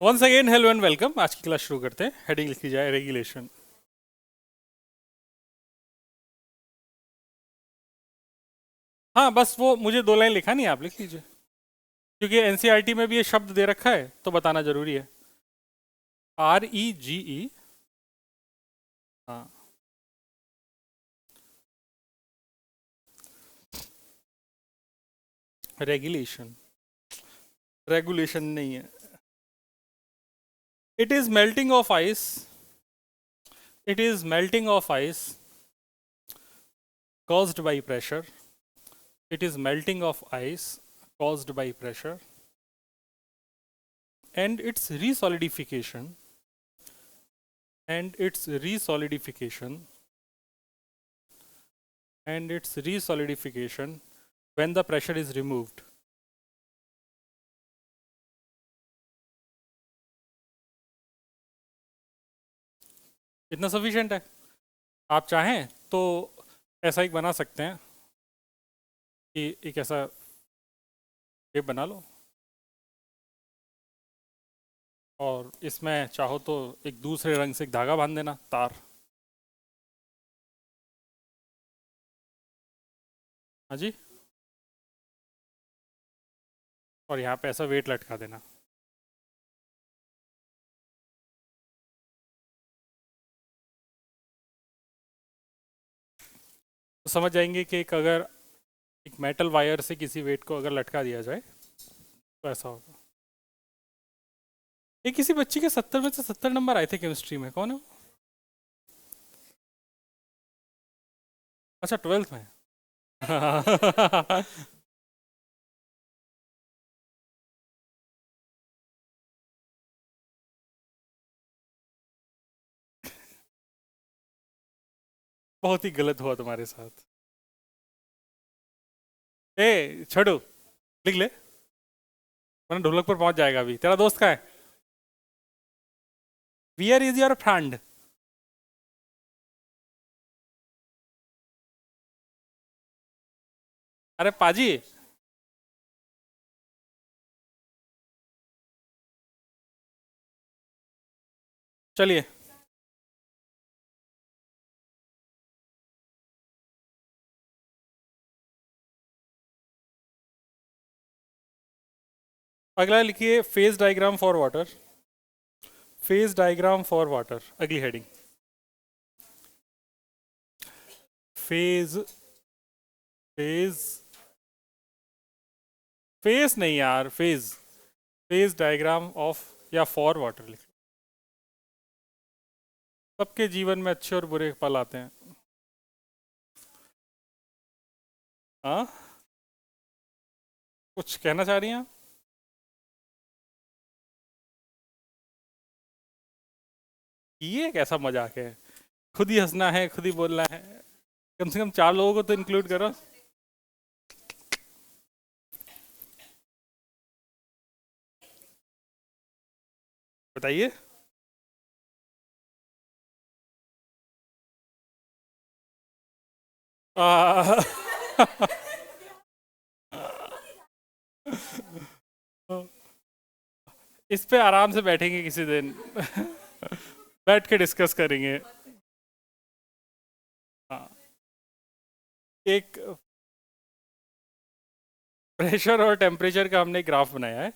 Once again hello and welcome. आज की class शुरू करते हैं। हेडिंग लिखी जाए रेगुलेशन। हाँ, बस वो मुझे 2 लाइन लिखा नहीं, आप लिख लीजिए, क्योंकि एनसीईआरटी में भी ये शब्द दे रखा है तो बताना जरूरी है। REGE। हाँ, रेगुलेशन। रेगुलेशन नहीं है। It is melting of ice. It is melting of ice caused by pressure. It is melting of ice caused by pressure, and its resolidification. And its resolidification. And its resolidification when the pressure is removed. इतना sufficient है। आप चाहें तो ऐसा एक बना सकते हैं कि एक ऐसा शेप बना लो, और इसमें चाहो तो एक दूसरे रंग से एक धागा बांध देना, तार। हाँ जी। और यहाँ पे ऐसा वेट लटका देना। तो समझ जाएंगे कि एक अगर एक मेटल वायर से किसी वेट को अगर लटका दिया जाए तो ऐसा होगा। ये किसी बच्ची के 70 में से 70 नंबर आए थे केमिस्ट्री में, कौन है वो? अच्छा, 12th में। बहुत ही गलत हुआ तुम्हारे साथ। ए छोड़ो, लिख ले, वरना ढोलक पर पहुंच जाएगा। अभी तेरा दोस्त कहाँ है? Wear is your friend? अरे पाजी। चलिए, अगला लिखिए phase diagram for water. Phase diagram for water, अगली हेडिंग। फेज। फेज। फेस नहीं यार, फेज। फेज डायग्राम ऑफ या फॉर वाटर लिख। सबके जीवन में अच्छे और बुरे पल आते हैं। हाँ, कुछ कहना चाह रही हैं आप? ये कैसा मजाक है? खुद ही हंसना है, खुद ही बोलना है। कम से कम 4 लोगों को तो इंक्लूड करो। बताइए। आ, इस पे आराम से बैठेंगे किसी दिन। बैठ के डिस्कस करेंगे। हाँ, एक प्रेशर और टेम्परेचर का हमने एक ग्राफ बनाया है,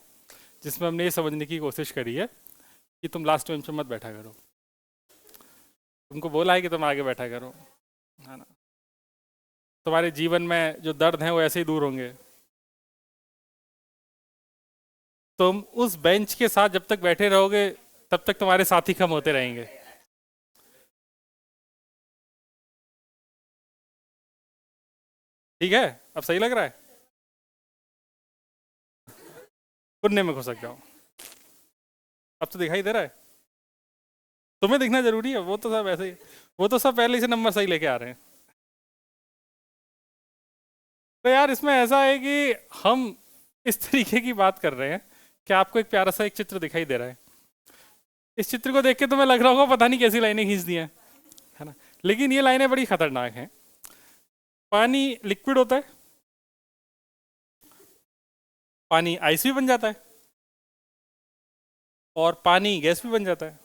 जिसमें हमने ये समझने की कोशिश करी है कि तुम लास्ट बेंच पे मत बैठा करो। तुमको बोला है कि तुम आगे बैठा करो, है ना? तुम्हारे जीवन में जो दर्द हैं वो ऐसे ही दूर होंगे। तुम उस बेंच के साथ जब तक बैठे रहोगे तब तक तुम्हारे साथी कम होते रहेंगे। ठीक है? अब सही लग रहा है? पुण्य में घुसक जाओ। अब तो दिखाई दे रहा है। तुम्हें दिखना जरूरी है, वो तो सब ऐसे ही। वो तो सब पहले से नंबर सही लेके आ रहे हैं। तो यार इसमें ऐसा है कि हम इस तरीके की बात कर रहे हैं कि आपको एक प्यारा सा एक चित्र दिखाई दे रहा है। इस चित्र को देख के तुम्हें लग रहा होगा पता नहीं कैसी लाइनें खींच दी हैं, है ना? लेकिन ये लाइनें बड़ी खतरनाक हैं। पानी लिक्विड होता है, पानी आइस भी बन जाता है, और पानी गैस भी बन जाता है,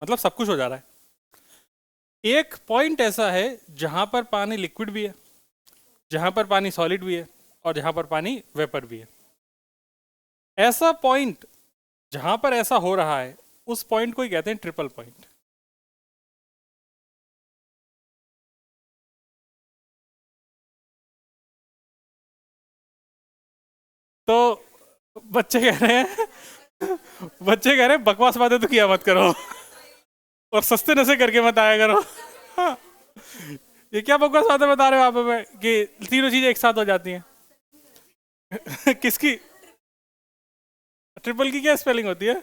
मतलब सब कुछ हो जा रहा है। एक पॉइंट ऐसा है जहां पर पानी लिक्विड भी है, जहां पर पानी सॉलिड भी है, और जहां पर पानी वेपर भी है। ऐसा पॉइंट जहां पर ऐसा हो रहा है, उस पॉइंट को ही कहते हैं ट्रिपल पॉइंट। तो बच्चे कह रहे हैं बच्चे कह रहे हैं बकवास बातें तो किया मत करो और सस्ते नशे करके मत आया करो। ये क्या बकवास बातें बता रहे हो आप हमें कि तीनों चीजें एक साथ हो जाती हैं? किसकी? ट्रिपल की क्या स्पेलिंग होती है?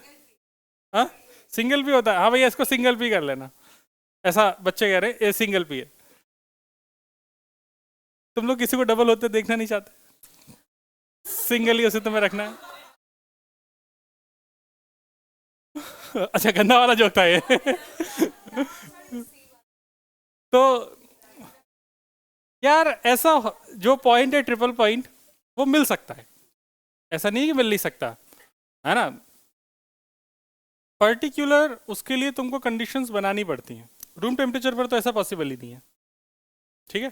हाँ, सिंगल पी होता है। हाँ भैया, इसको सिंगल पी कर लेना, ऐसा बच्चे कह रहे हैं, ये सिंगल पी है। तुम लोग किसी को डबल होते देखना नहीं चाहते, सिंगल ही उसे तुम्हें रखना है। अच्छा, गंदा वाला जोक था ये। तो यार, ऐसा जो पॉइंट है ट्रिपल पॉइंट, वो मिल सकता है, ऐसा नहीं कि मिल नहीं सकता, है ना। पर्टिकुलर उसके लिए तुमको कंडीशंस बनानी पड़ती हैं। रूम टेम्परेचर पर तो ऐसा पॉसिबल ही नहीं है, ठीक है।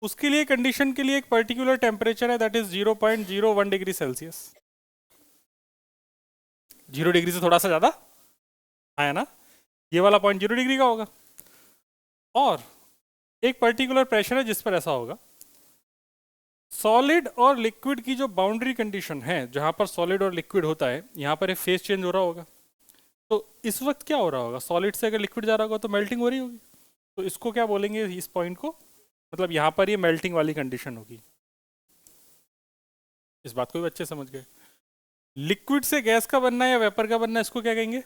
उसके लिए कंडीशन के लिए एक पर्टिकुलर टेम्परेचर है, that is 0.01 degree Celsius. 0 degree से थोड़ा सा ज्यादा है ना, ये वाला पॉइंट 0 डिग्री का होगा। और एक पर्टिकुलर प्रेशर है जिस पर ऐसा होगा। सॉलिड और लिक्विड की जो बाउंड्री कंडीशन है, जहां पर सॉलिड और लिक्विड होता है, यहां पर एक फेज चेंज हो रहा होगा। तो इस वक्त क्या हो रहा होगा, सॉलिड से अगर लिक्विड जा रहा होगा तो मेल्टिंग हो रही होगी। तो इसको क्या बोलेंगे, इस पॉइंट को, मतलब यहां पर ये मेल्टिंग वाली कंडीशन होगी। इस बात को भी अच्छे समझ गए। लिक्विड से गैस का बनना या वेपर का बनना, इसको क्या कहेंगे?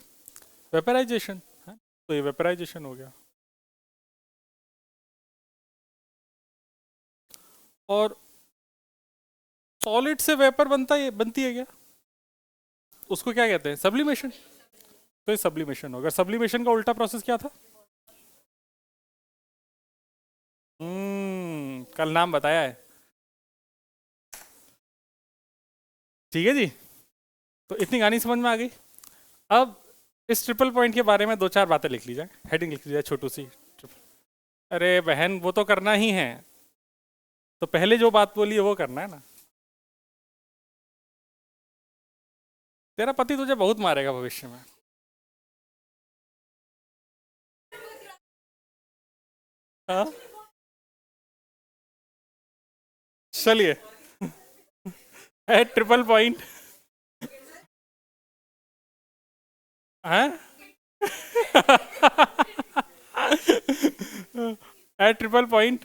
वेपराइजेशन। तो ये वेपराइजेशन हो गया। और सॉलिड से वेपर बनता है, बनती है क्या, उसको क्या कहते हैं? सब्लिमेशन। तो ये सब्लिमेशन होगा। सब्लिमेशन का उल्टा प्रोसेस क्या था? कल नाम बताया है। ठीक है जी। तो इतनी कहानी समझ में आ गई। अब इस ट्रिपल पॉइंट के बारे में दो चार बातें लिख ली जाए, हेडिंग लिख ली जाए छोटू सी। अरे बहन, वो तो करना ही है, तो पहले जो बात बोली है वो करना है ना। तेरा पति तुझे बहुत मारेगा भविष्य में। हाँ, चलिए। है ट्रिपल पॉइंट है। है ट्रिपल पॉइंट।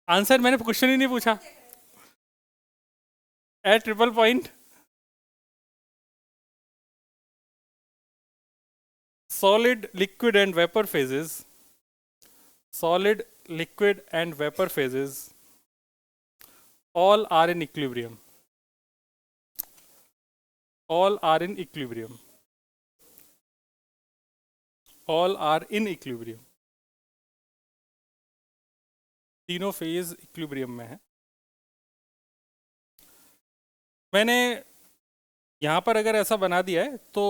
आंसर मैंने क्वेश्चन ही नहीं पूछा। है triple point, solid, liquid and vapor phases, solid, liquid and vapor phases all are in equilibrium, all are in equilibrium, all are in equilibrium। तीनों फेज इक्विलिब्रियम में है। मैंने यहाँ पर अगर ऐसा बना दिया है तो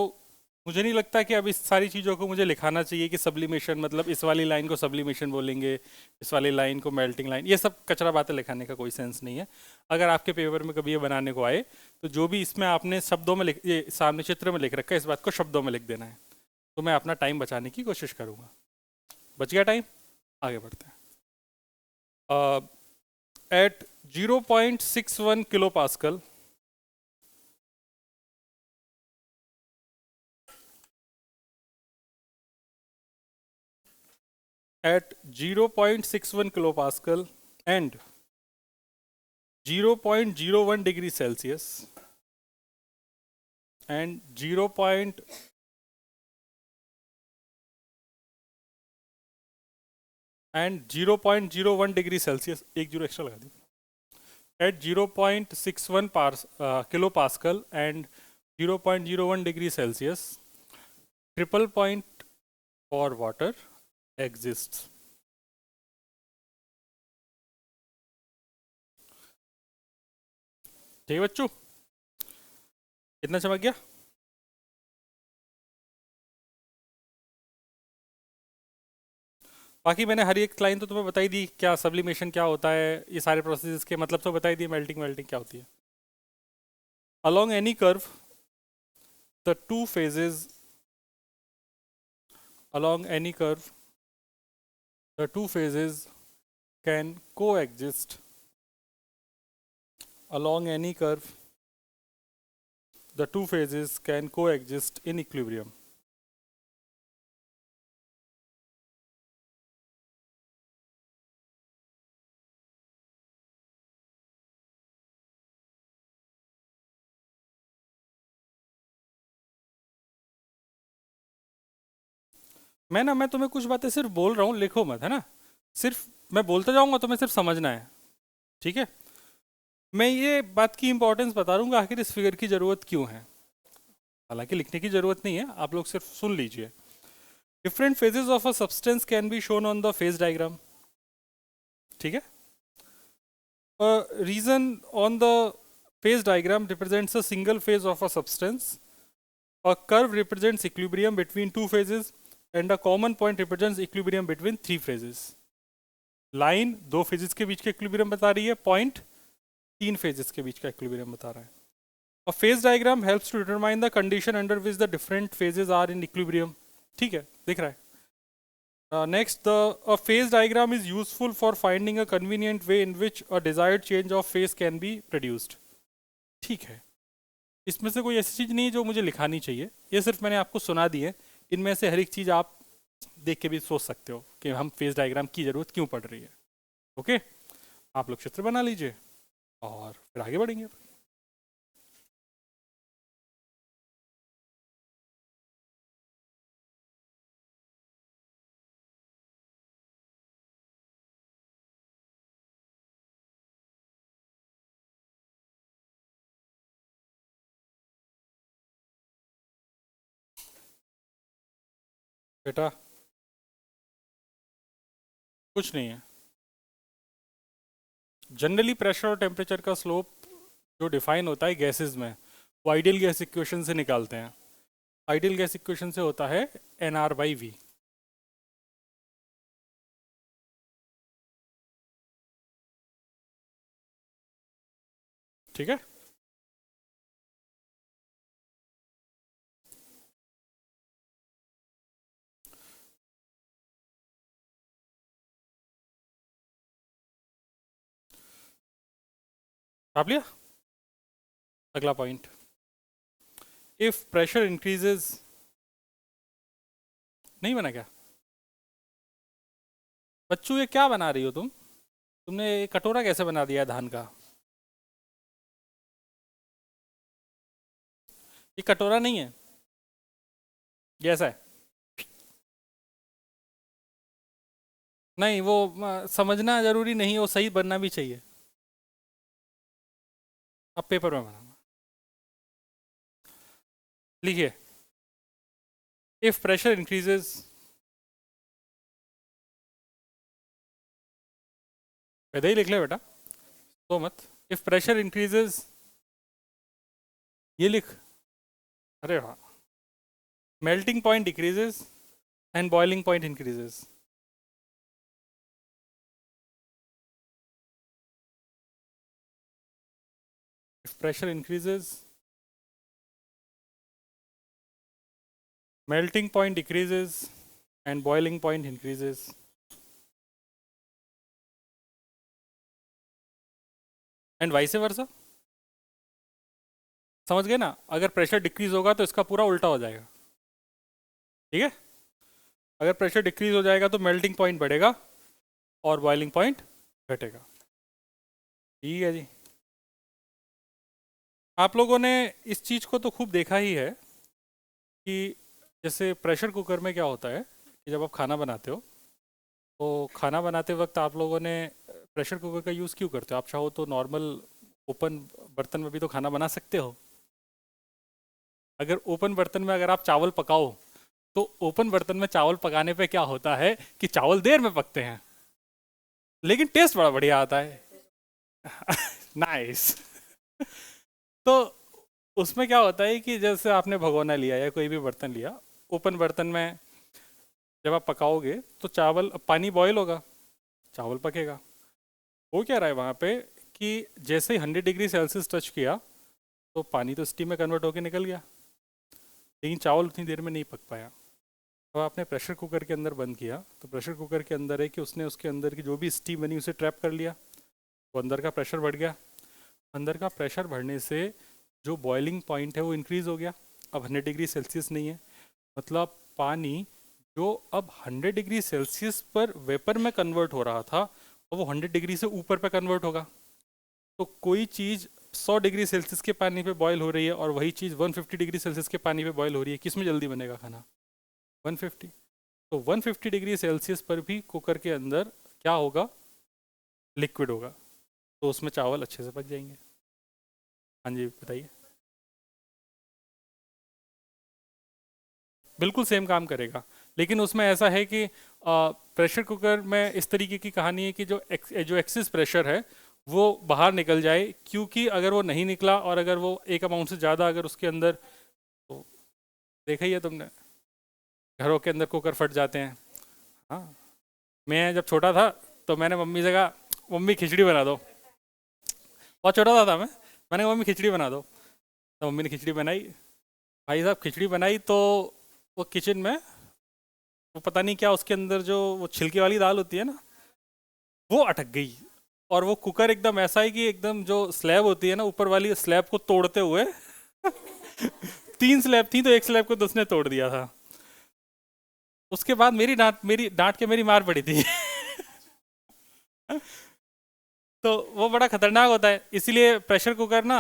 मुझे नहीं लगता कि अब इस सारी चीज़ों को मुझे लिखाना चाहिए कि सब्लिमेशन, मतलब इस वाली लाइन को सब्लिमेशन बोलेंगे, इस वाली लाइन को मेल्टिंग लाइन, ये सब कचरा बातें लिखाने का कोई सेंस नहीं है। अगर आपके पेपर में कभी ये बनाने को आए तो जो भी इसमें आपने शब्दों में लिख, ये सामने चित्र में लिख रखा है, इस बात को शब्दों में लिख देना है। तो मैं अपना टाइम बचाने की कोशिश करूँगा। बच गया टाइम, आगे बढ़ते हैं। At 0.61 kilo pascal, at 0.61 kilopascal and 0.01 degree Celsius and 0. and 0.01 degree Celsius, एक जीरो एक्स्ट्रा लगा दी, at 0.61 kilo pascal and 0.01 degree Celsius, triple point for water exists। ठीक है बच्चों, कितना चमक गया? बाकी मैंने हर एक लाइन तो तुम्हें बताई दी, क्या सब्लिमेशन क्या होता है, ये सारे प्रोसेसेस के मतलब तो बताई दिए, मेल्टिंग मेल्टिंग क्या होती है। along any curve the two phases along any curve the two phases can coexist along any curve the two phases can coexist in equilibrium. मैं तुम्हें कुछ बातें सिर्फ बोल रहा हूँ, लिखो मत, है ना। सिर्फ मैं बोलते जाऊंगा, तुम्हें सिर्फ समझना है, ठीक है। मैं ये बात की इंपॉर्टेंस बता दूंगा आखिर इस फिगर की ज़रूरत क्यों है। हालांकि लिखने की ज़रूरत नहीं है, आप लोग सिर्फ सुन लीजिए। Different phases of a substance can be shown on the phase diagram, ठीक है। A reason on the phase diagram represents a single phase of a substance. A curve represents equilibrium between two phases, and a common point represents equilibrium between three phases. Line दो phases के बीच का equilibrium बता रही है, point तीन phases के बीच का equilibrium बता रहा है। A phase diagram helps to determine the condition under which the different phases are in equilibrium. ठीक है, दिख रहा है। Next, a phase diagram is useful for finding a convenient way in which a desired change of phase can be produced. ठीक है, इसमें से कोई ऐसी चीज़ नहीं है जो मुझे लिखानी चाहिए, ये सिर्फ मैंने आपको सुना दी है। इनमें से हर एक चीज़ आप देख के भी सोच सकते हो कि हम फेज डायग्राम की ज़रूरत क्यों पड़ रही है। ओके, आप लोग चित्र बना लीजिए और फिर आगे बढ़ेंगे। बेटा कुछ नहीं है, जनरली प्रेशर और टेम्परेचर का स्लोप जो डिफाइन होता है गैसेस में, वो आइडियल गैस इक्वेशन से निकालते हैं। आइडियल गैस इक्वेशन से होता है NR/V। ठीक है, आप लिया। अगला पॉइंट, इफ प्रेशर इंक्रीजेज, नहीं बना क्या बच्चों? ये क्या बना रही हो तुम? तुमने ये कटोरा कैसे बना दिया है धान का? ये कटोरा नहीं है, ये ऐसा है। नहीं वो समझना जरूरी नहीं, वो सही बनना भी चाहिए। अब पेपर में बनाना, लिखिए, इफ प्रेशर इंक्रीजेज, वैसे ही लिख ले बेटा, तो मत। इफ प्रेशर इंक्रीजेज, ये लिख। अरे वाह, melting point decreases and boiling point increases. If pressure increases, melting point decreases and boiling point increases. And vice versa, समझ गए ना? अगर प्रेशर डिक्रीज होगा तो इसका पूरा उल्टा हो जाएगा, ठीक है। अगर प्रेशर डिक्रीज हो जाएगा तो मेल्टिंग पॉइंट बढ़ेगा और बॉइलिंग पॉइंट घटेगा। ठीक है जी, आप लोगों ने इस चीज़ को तो खूब देखा ही है कि जैसे प्रेशर कुकर में क्या होता है कि जब आप खाना बनाते हो तो खाना बनाते वक्त आप लोगों ने प्रेशर कुकर का यूज़ क्यों करते हो? आप चाहो तो नॉर्मल ओपन बर्तन में भी तो खाना बना सकते हो। अगर ओपन बर्तन में अगर आप चावल पकाओ तो ओपन बर्तन में चावल पकाने पे क्या होता है कि चावल देर में पकते हैं लेकिन टेस्ट बड़ा बढ़िया आता है। नाइस। तो उसमें क्या होता है कि जैसे आपने भगोना लिया या कोई भी बर्तन लिया, ओपन बर्तन में जब आप पकाओगे तो चावल, पानी बॉयल होगा, चावल पकेगा। वो क्या रहा है वहाँ पे कि जैसे ही 100 डिग्री सेल्सियस टच किया तो पानी तो स्टीम में कन्वर्ट होकर निकल गया, लेकिन चावल उतनी देर में नहीं पक पाया। अब आपने प्रेशर कुकर के अंदर बंद किया तो प्रेशर कुकर के अंदर है कि उसने उसके अंदर की जो भी स्टीम बनी उसे ट्रैप कर लिया, वो अंदर का प्रेशर बढ़ गया। अंदर का प्रेशर बढ़ने से जो बॉइलिंग पॉइंट है वो इंक्रीज़ हो गया। अब 100 डिग्री सेल्सियस नहीं है, मतलब पानी जो अब 100 डिग्री सेल्सियस पर वेपर में कन्वर्ट हो रहा था, और वो 100 डिग्री से ऊपर पे कन्वर्ट होगा। तो कोई चीज़ 100 डिग्री सेल्सियस के पानी पे बॉयल हो रही है और वही चीज़ 150 डिग्री सेल्सियस के पानी पे बॉयल हो रही है, किस में जल्दी बनेगा खाना? 150। तो 150 डिग्री सेल्सियस पर भी कुकर के अंदर क्या होगा? लिक्विड होगा, तो उसमें चावल अच्छे से पक जाएंगे। हाँ जी बताइए। बिल्कुल सेम काम करेगा, लेकिन उसमें ऐसा है कि प्रेशर कुकर में इस तरीके की कहानी है कि जो एक्सेस प्रेशर है वो बाहर निकल जाए, क्योंकि अगर वो नहीं निकला और अगर वो एक अमाउंट से ज़्यादा अगर उसके अंदर, तो देखा ही है तुमने, घरों के अंदर कुकर फट जाते हैं। हाँ, मैं जब छोटा था तो मैंने मम्मी से कहा मम्मी खिचड़ी बना दो। बहुत छोटा था मैं, मैंने कहा मम्मी खिचड़ी बना दो, तो मम्मी ने खिचड़ी बनाई। भाई साहब खिचड़ी बनाई तो वो किचन में, वो पता नहीं क्या उसके अंदर जो वो छिलके वाली दाल होती है ना, वो अटक गई। और वो कुकर एकदम ऐसा है कि एकदम जो स्लैब होती है ना, ऊपर वाली स्लैब को तोड़ते हुए 3 स्लैब थी तो एक स्लैब को तो उसने तोड़ दिया था। उसके बाद मेरी डांट के मेरी मार पड़ी थी। तो वो बड़ा खतरनाक होता है, इसीलिए प्रेशर कुकर ना,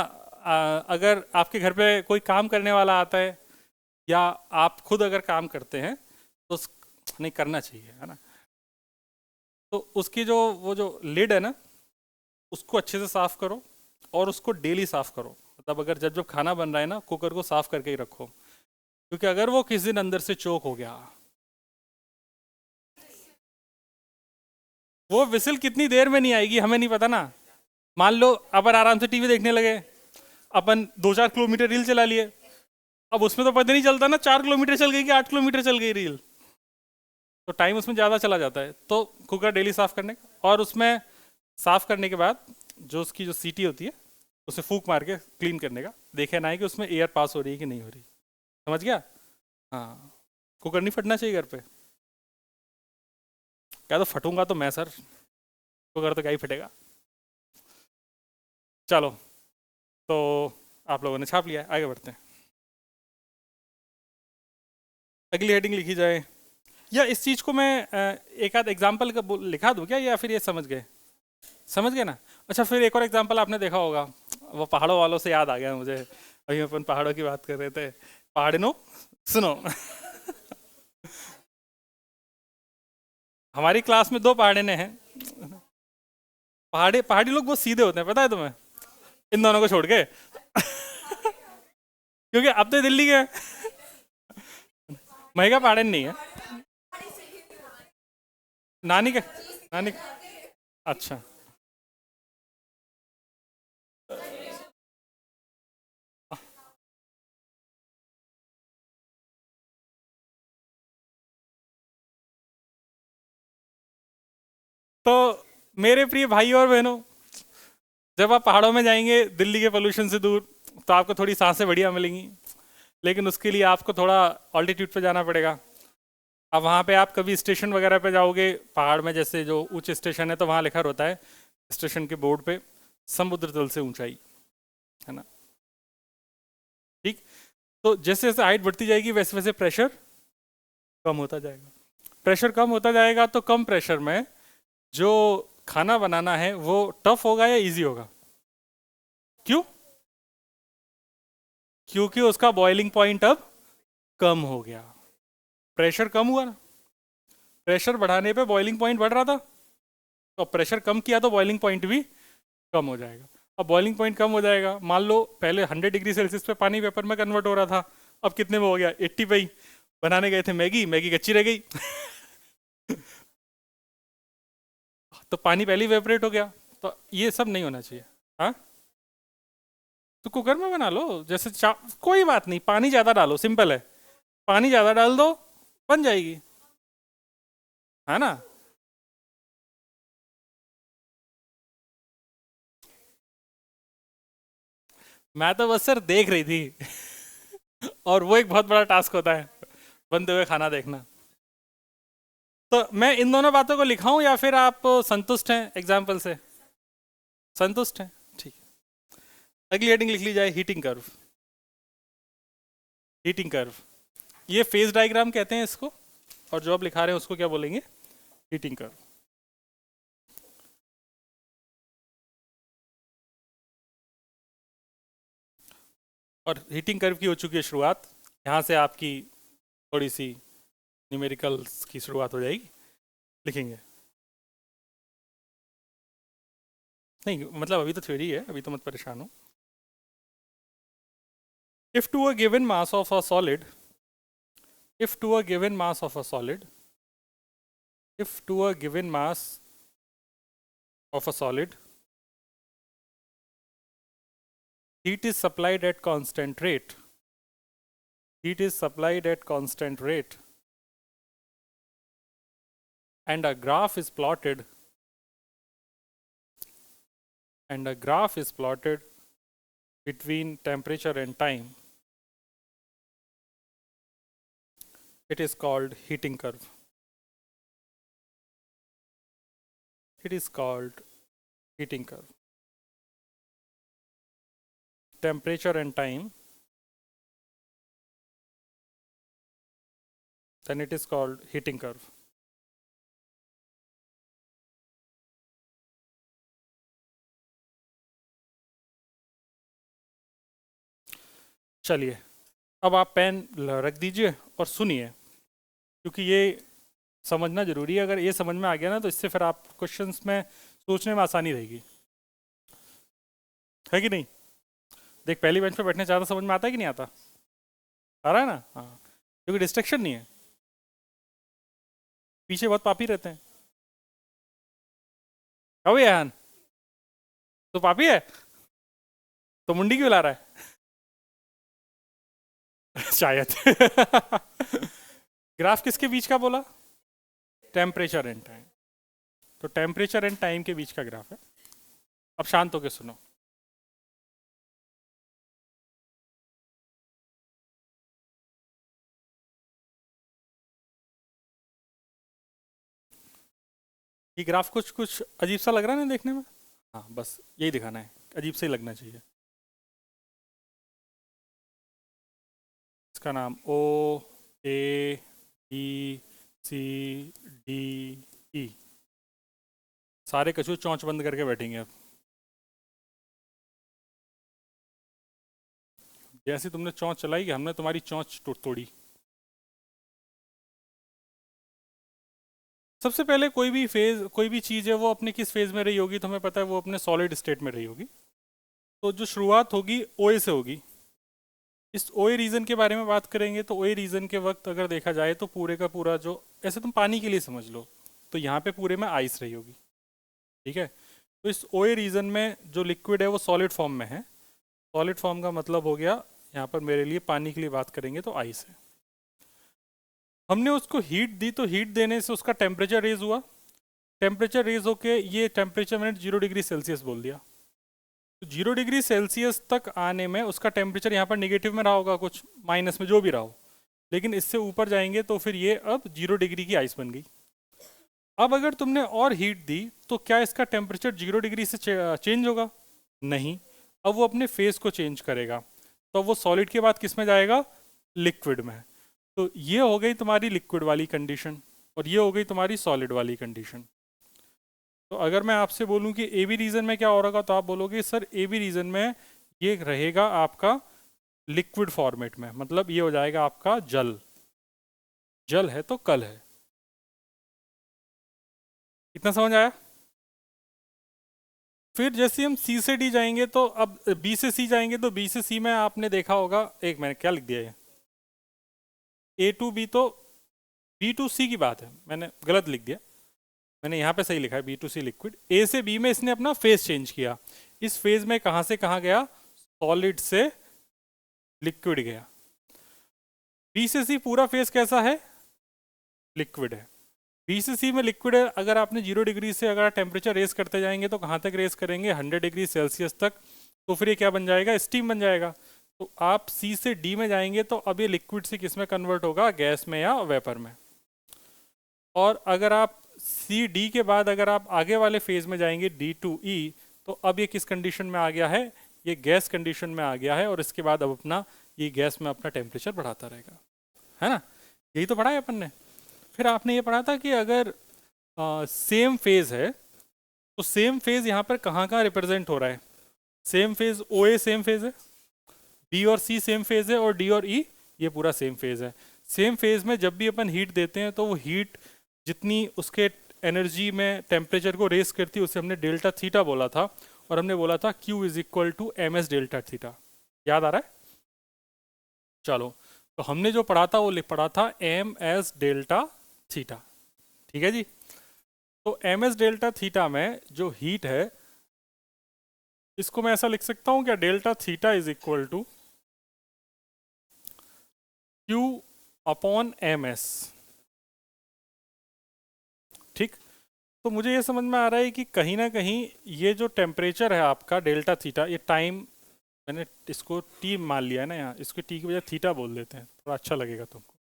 अगर आपके घर पे कोई काम करने वाला आता है या आप खुद अगर काम करते हैं तो नहीं करना चाहिए, है ना। तो उसकी जो वो जो लिड है ना, उसको अच्छे से साफ करो और उसको डेली साफ करो। मतलब अगर जब जब खाना बन रहा है ना, कुकर को साफ करके ही रखो, क्योंकि अगर वो किसी दिन अंदर से चोक हो गया, वो विसिल कितनी देर में नहीं आएगी हमें नहीं पता ना। मान लो अपन आराम से टीवी देखने लगे, अपन 2-4 किलोमीटर रील चला लिए, अब उसमें तो पता नहीं चलता ना 4 किलोमीटर चल गई कि 8 किलोमीटर चल गई रील, तो टाइम उसमें ज़्यादा चला जाता है। तो कुकर डेली साफ करने का, और उसमें साफ करने के बाद जो उसकी जो सीटी होती है उसे फूंक मार के क्लीन करने का, देखे ना है कि उसमें एयर पास हो रही है कि नहीं हो रही। समझ गया? हाँ, कुकर नहीं फटना चाहिए घर पे। क्या तो फटूंगा तो मैं सर, कुकर तो क्या ही फटेगा। चलो, तो आप लोगों ने छाप लिया है, आगे बढ़ते हैं। अगली हेडिंग लिखी जाए, या इस चीज़ को मैं एक आध एग्जाम्पल का लिखा दूँ क्या, या फिर ये समझ गए? समझ गए ना? अच्छा, फिर एक और एग्जाम्पल आपने देखा होगा, वो पहाड़ों वालों से याद आ गया मुझे, अभी अपन पहाड़ों की बात कर रहे थे। पहाड़िनो सुनो। हमारी क्लास में 2 पहाड़िने हैं। पहाड़ी पहाड़ी लोग बहुत सीधे होते हैं, पता है तुम्हें, इन दोनों को छोड़ के। क्योंकि अब तो दिल्ली के हैं। महिका पहाड़िन नहीं है, नानी के, नानी, अच्छा। तो मेरे प्रिय भाई और बहनों, जब आप पहाड़ों में जाएंगे दिल्ली के पोल्यूशन से दूर, तो आपको थोड़ी सांसें बढ़िया मिलेंगी, लेकिन उसके लिए आपको थोड़ा ऑल्टीट्यूड पे जाना पड़ेगा। अब वहाँ पे आप कभी स्टेशन वगैरह पे जाओगे पहाड़ में, जैसे जो ऊंचे स्टेशन है, तो वहाँ लिखा होता है स्टेशन के बोर्ड पे, समुद्र तल से ऊंचाई, है ना। ठीक। तो जैसे जैसे हाइट बढ़ती जाएगी वैसे वैसे प्रेशर कम होता जाएगा। प्रेशर कम होता जाएगा तो कम प्रेशर में जो खाना बनाना है वो टफ होगा या इजी होगा? क्यों? क्योंकि उसका बॉइलिंग पॉइंट अब कम हो गया, प्रेशर कम हुआ ना। प्रेशर बढ़ाने पे बॉइलिंग पॉइंट बढ़ रहा था, तो प्रेशर कम किया तो बॉइलिंग पॉइंट भी कम हो जाएगा। अब बॉइलिंग पॉइंट कम हो जाएगा, मान लो पहले 100 डिग्री सेल्सियस पे पानी वेपर में कन्वर्ट हो रहा था, अब कितने में हो गया? 80 पे ही। बनाने गए थे मैगी, मैगी कच्ची रह गई। तो पानी पहले ही वेपरेट हो गया। तो ये सब नहीं होना चाहिए। हाँ, तो कुकर में बना लो, जैसे कोई बात नहीं, पानी ज़्यादा डालो, सिंपल है, पानी ज़्यादा डाल दो, बन जाएगी, है ना। मैं तो बस सर देख रही थी और वो एक बहुत बड़ा टास्क होता है, बनते हुए खाना देखना। तो मैं इन दोनों बातों को लिखाऊं या फिर आप संतुष्ट हैं एग्जाम्पल से? संतुष्ट हैं, ठीक है। अगली हेडिंग लिख ली जाए, हीटिंग कर्व। हीटिंग कर्व, ये फेज डायग्राम कहते हैं इसको, और जो आप लिखा रहे हैं उसको क्या बोलेंगे? Heating curve. और हीटिंग कर्व की हो चुकी है शुरुआत, यहाँ से आपकी थोड़ी सी न्यूमेरिकल्स की शुरुआत हो जाएगी। लिखेंगे, नहीं मतलब अभी तो थ्योरी है, अभी तो मत परेशान हो। If to a given mass of a solid, if to a given mass of a solid, if to a given mass of a solid, heat is supplied at constant rate, heat is supplied at constant rate, and a graph is plotted, and a graph is plotted between temperature and time, it is called heating curve. It is called heating curve. Temperature and time, then it is called heating curve. चलिए, अब आप pen रख दीजिए और सुनिए, क्योंकि ये समझना जरूरी है। अगर ये समझ में आ गया ना, तो इससे फिर आप क्वेश्चंस में सोचने में आसानी रहेगी, है कि नहीं। देख, पहली बेंच पे बैठने ज़्यादा समझ में आता है कि नहीं आता? आ रहा है ना, हाँ, क्योंकि डिस्ट्रक्शन नहीं है, पीछे बहुत पापी रहते हैं। कहो यान, तो पापी है तो मुंडी क्यों ला रहा है शायद ग्राफ किसके बीच का बोला? Temperature and time. तो टेम्परेचर एंड टाइम के बीच का ग्राफ है। अब शांत होकर सुनो। ये ग्राफ कुछ कुछ अजीब सा लग रहा है ना देखने में? हाँ, बस यही दिखाना है, अजीब से ही लगना चाहिए। इसका नाम ओ A B C D E, सारे कछू चौंच बंद करके बैठेंगे अब। जैसे तुमने चौंच चलाई, हमने तुम्हारी चौंच तोड़ी। सबसे पहले कोई भी फेज, कोई भी चीज़ है, वो अपने किस फेज में रही होगी तो हमें पता है, वो अपने सॉलिड स्टेट में रही होगी। तो जो शुरुआत होगी ओ ए से होगी। इस ओ ए रीजन के बारे में बात करेंगे तो ओ ए रीजन के वक्त अगर देखा जाए तो पूरे का पूरा जो, ऐसे तुम पानी के लिए समझ लो, तो यहाँ पे पूरे में आइस रही होगी, ठीक है। तो इस ओ ए रीजन में जो लिक्विड है वो सॉलिड फॉर्म में है। सॉलिड फॉर्म का मतलब हो गया, यहाँ पर मेरे लिए पानी के लिए बात करेंगे तो आइस है। हमने उसको हीट दी, तो हीट देने से उसका टेम्परेचर रेज हुआ। टेम्परेचर रेज होके ये टेम्परेचर मैंने 0 डिग्री सेल्सियस बोल दिया। तो 0 डिग्री सेल्सियस तक आने में उसका टेम्परेचर यहाँ पर निगेटिव में रहा होगा, कुछ माइनस में, जो भी रहा हो। लेकिन इससे ऊपर जाएंगे तो फिर ये अब 0 डिग्री की आइस बन गई। अब अगर तुमने और हीट दी तो क्या इसका टेम्परेचर 0 डिग्री से चेंज होगा? नहीं। अब वो अपने फेस को चेंज करेगा, तो वो सॉलिड के बाद किस में जाएगा? लिक्विड में। तो ये हो गई तुम्हारी लिक्विड वाली कंडीशन, और ये हो गई तुम्हारी सॉलिड वाली कंडीशन। तो अगर मैं आपसे बोलूं कि ए बी रीजन में क्या हो रहा, तो आप बोलोगे सर ए बी रीजन में ये रहेगा आपका लिक्विड फॉर्मेट में, मतलब ये हो जाएगा आपका जल। जल है तो कल है। इतना समझ आया? फिर जैसे हम सी से डी जाएंगे, तो अब बी से सी जाएंगे, तो बी से सी में आपने देखा होगा, एक मैंने क्या लिख दिया है, ए टू बी, तो बी टू सी की बात है, मैंने गलत लिख दिया। मैंने यहाँ पे सही लिखा है बी टू सी लिक्विड। ए से बी में इसने अपना फेज चेंज किया। इस फेज में कहाँ से कहाँ गया? सॉलिड से लिक्विड गया। बी से सी पूरा फेज कैसा है? लिक्विड है। बी से सी में लिक्विड है, अगर आपने 0 डिग्री से अगर टेम्परेचर रेस करते जाएंगे तो कहाँ तक रेस करेंगे? 100 डिग्री सेल्सियस तक। तो फिर ये क्या बन जाएगा? स्टीम बन जाएगा। तो आप सी से डी में जाएंगे तो अब ये लिक्विड से किस में कन्वर्ट होगा? गैस में या वेपर में। और अगर आप सी डी के बाद अगर आप आगे वाले फेज में जाएंगे D2E, तो अब ये किस कंडीशन में आ गया है? ये गैस कंडीशन में आ गया है, और इसके बाद अब अपना ये गैस में अपना टेम्परेचर बढ़ाता रहेगा, है ना? यही तो पढ़ा है अपन ने। फिर आपने ये पढ़ा था कि अगर सेम फेज है तो सेम फेज यहाँ पर कहाँ कहाँ रिप्रेजेंट हो रहा है? सेम फेज ओ ए सेम फेज है, बी और सी सेम फेज है, और डी और ई ये पूरा सेम फेज है। सेम फेज में जब भी अपन हीट देते हैं तो वो हीट जितनी उसके एनर्जी में टेम्परेचर को रेस करती है उसे हमने डेल्टा थीटा बोला था, और हमने बोला था Q is equal to M S delta theta. याद आ रहा है? चलो, तो हमने जो पढ़ा था वो पढ़ा था एम एस डेल्टा थीटा। ठीक है जी। तो एम एस डेल्टा थीटा में जो हीट है, इसको मैं ऐसा लिख सकता हूं क्या? Delta theta is equal to Q upon M S. ठीक। तो मुझे ये समझ में आ रहा है कि कहीं ना कहीं ये जो टेम्परेचर है आपका डेल्टा थीटा, ये टाइम मैंने इसको टी मान लिया है ना, यहाँ इसको टी की बजाय थीटा बोल देते हैं, थोड़ा अच्छा लगेगा तुमको।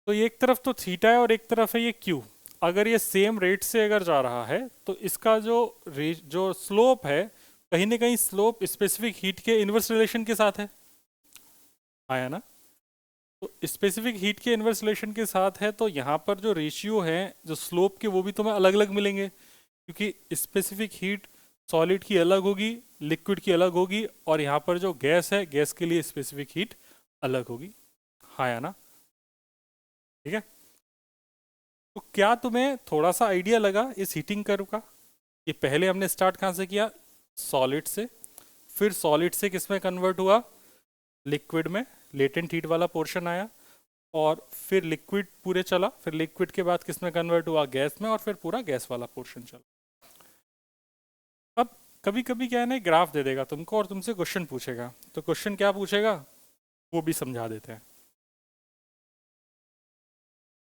तो ये एक तरफ तो थीटा है और एक तरफ है ये क्यू। अगर ये सेम रेट से अगर जा रहा है तो इसका जो स्लोप है, कहीं ना कहीं स्लोप स्पेसिफिक हीट के इनवर्स रिलेशन के साथ है। आया ना? तो स्पेसिफिक हीट के इनवर्स रिलेशन के साथ है, तो यहाँ पर जो रेशियो है जो स्लोप के वो भी तुम्हें अलग अलग मिलेंगे, क्योंकि स्पेसिफिक हीट सॉलिड की अलग होगी, लिक्विड की अलग होगी, और यहाँ पर जो गैस है गैस के लिए स्पेसिफिक हीट अलग होगी। हाँ या ना? ठीक है। तो क्या तुम्हें थोड़ा सा आइडिया लगा इस हीटिंग कर्व का? ये पहले हमने स्टार्ट कहाँ से किया? सॉलिड से। फिर सॉलिड से किस में कन्वर्ट हुआ? लिक्विड में। लेटेंट हीट वाला पोर्शन आया, और फिर लिक्विड पूरे चला, फिर लिक्विड के बाद किस में कन्वर्ट हुआ? गैस में, और फिर पूरा गैस वाला पोर्शन चला। अब कभी कभी क्या है ना, ग्राफ दे देगा तुमको और तुमसे क्वेश्चन पूछेगा, तो क्वेश्चन क्या पूछेगा वो भी समझा देते हैं।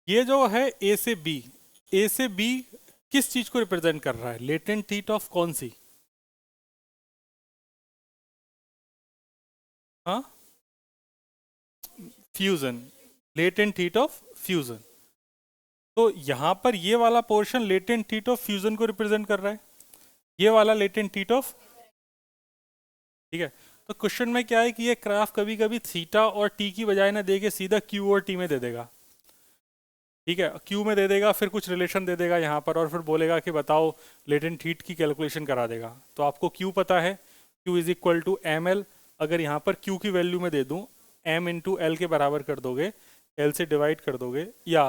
ये जो है ए से बी, ए से बी किस चीज को रिप्रेजेंट कर रहा है? लेटेंट हीट ऑफ कौन सी? हाँ, fusion. Latent heat of fusion. तो यहां पर ये वाला portion latent heat of fusion को रिप्रेजेंट कर रहा है, ये वाला लेटेंट हीट ऑफ। ठीक है। तो क्वेश्चन में क्या है कि ये ग्राफ कभी कभी थीटा और टी की बजाय ना दे के सीधा क्यू और टी में दे देगा। ठीक है, क्यू में दे देगा, फिर कुछ रिलेशन दे देगा यहाँ पर, और फिर बोलेगा कि बताओ लेटेंट हीट की कैलकुलेशन करा देगा। तो आपको क्यू पता है, Q is equal to M L. अगर यहाँ पर क्यू की वैल्यू में दे दूँ, एम इंटू एल के बराबर कर दोगे, एल से डिवाइड कर दोगे, या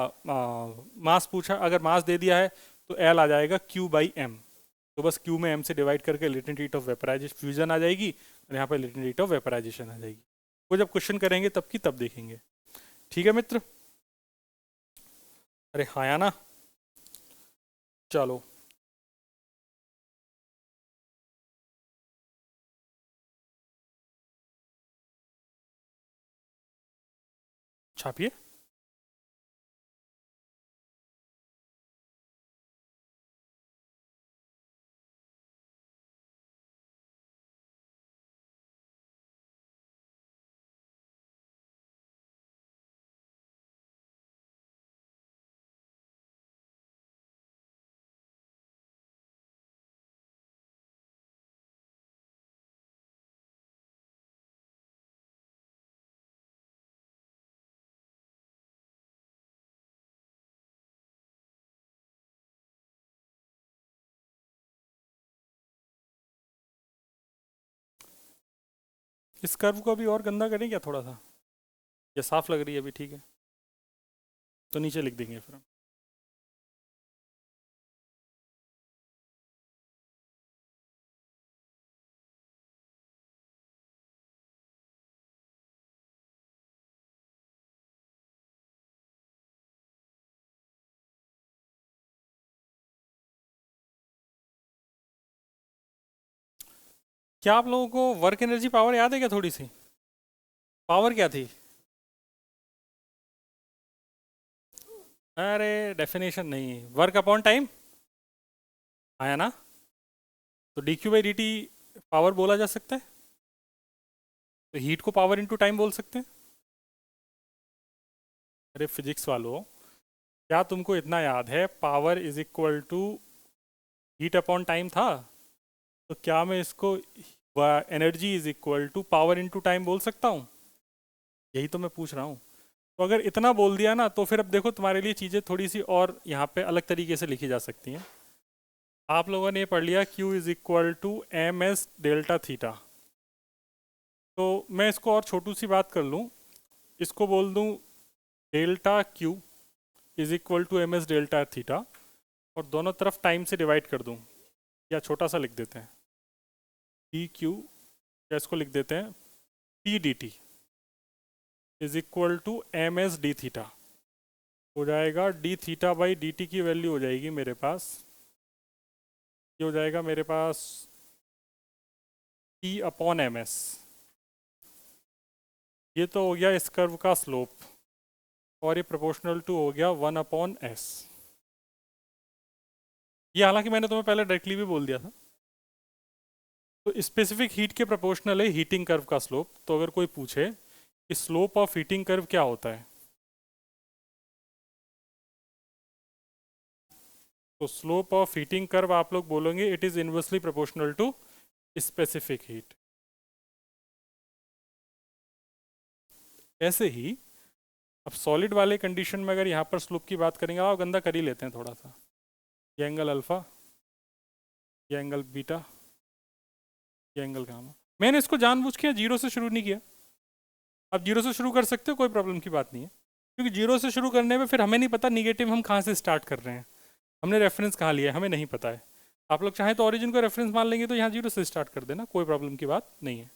मास पूछा, अगर मास दे दिया है तो एल आ जाएगा क्यू बाई एम। तो बस क्यू में एम से डिवाइड करके latent heat of vaporisation fusion आ जाएगी, और यहाँ पर लेटेंट हीट ऑफ वेपराइजेशन आ जाएगी। वो जब क्वेश्चन करेंगे तब की तब देखेंगे। ठीक है मित्र? अरे हाँ या ना? चलो, छापिए। इस कर्व को अभी और गंदा करें क्या थोड़ा सा? ये साफ लग रही है अभी, ठीक है? तो नीचे लिख देंगे फिर हम। क्या आप लोगों को वर्क एनर्जी पावर याद है क्या? थोड़ी सी पावर क्या थी? अरे डेफिनेशन नहीं, वर्क अपॉन टाइम आया ना। तो D Q by D T power बोला जा सकता है। तो हीट को पावर इनटू टाइम बोल सकते हैं। अरे फिजिक्स वालों, क्या तुमको इतना याद है power is equal to heat upon time था? तो क्या मैं इसको energy is equal to power into time बोल सकता हूँ? यही तो मैं पूछ रहा हूँ। तो अगर इतना बोल दिया ना, तो फिर अब देखो तुम्हारे लिए चीज़ें थोड़ी सी और यहाँ पे अलग तरीके से लिखी जा सकती हैं। आप लोगों ने पढ़ लिया Q is equal to M S delta theta. तो मैं इसको और छोटू सी बात कर लूँ, इसको बोल दूँ delta Q is equal to M S delta theta, और दोनों तरफ टाइम से डिवाइड कर दूँ, या छोटा सा लिख देते हैं डी क्यू, या इसको लिख देते हैं T D T is equal to M S D theta. हो जाएगा D theta by D T की वैल्यू हो जाएगी मेरे पास, ये हो जाएगा मेरे पास टी अपॉन एम एस। ये तो हो गया इस कर्व का स्लोप, और ये प्रोपोर्शनल टू हो गया 1/s। ये हालांकि मैंने तुम्हें पहले डायरेक्टली भी बोल दिया था। तो स्पेसिफिक हीट के प्रोपोर्शनल है हीटिंग कर्व का स्लोप। तो अगर कोई पूछे कि स्लोप ऑफ हीटिंग कर्व क्या होता है, तो स्लोप ऑफ हीटिंग कर्व आप लोग बोलोगे it is inversely proportional to specific heat. ऐसे ही अब सॉलिड वाले कंडीशन में अगर यहाँ पर स्लोप की बात करेंगे, आप गंदा कर ही लेते हैं थोड़ा सा। ये एंगल अल्फा, ये एंगल बीटा, ये एंगल गामा। मैंने इसको जानबूझ के जीरो से शुरू नहीं किया। आप जीरो से शुरू कर सकते हो, कोई प्रॉब्लम की बात नहीं है, क्योंकि जीरो से शुरू करने में फिर हमें नहीं पता निगेटिव हम कहाँ से स्टार्ट कर रहे हैं, हमने रेफरेंस कहाँ लिया है हमें नहीं पता है। आप लोग चाहें तो ओरिजिन को रेफरेंस मान लेंगे, तो यहाँ जीरो से स्टार्ट कर देना, कोई प्रॉब्लम की बात नहीं है।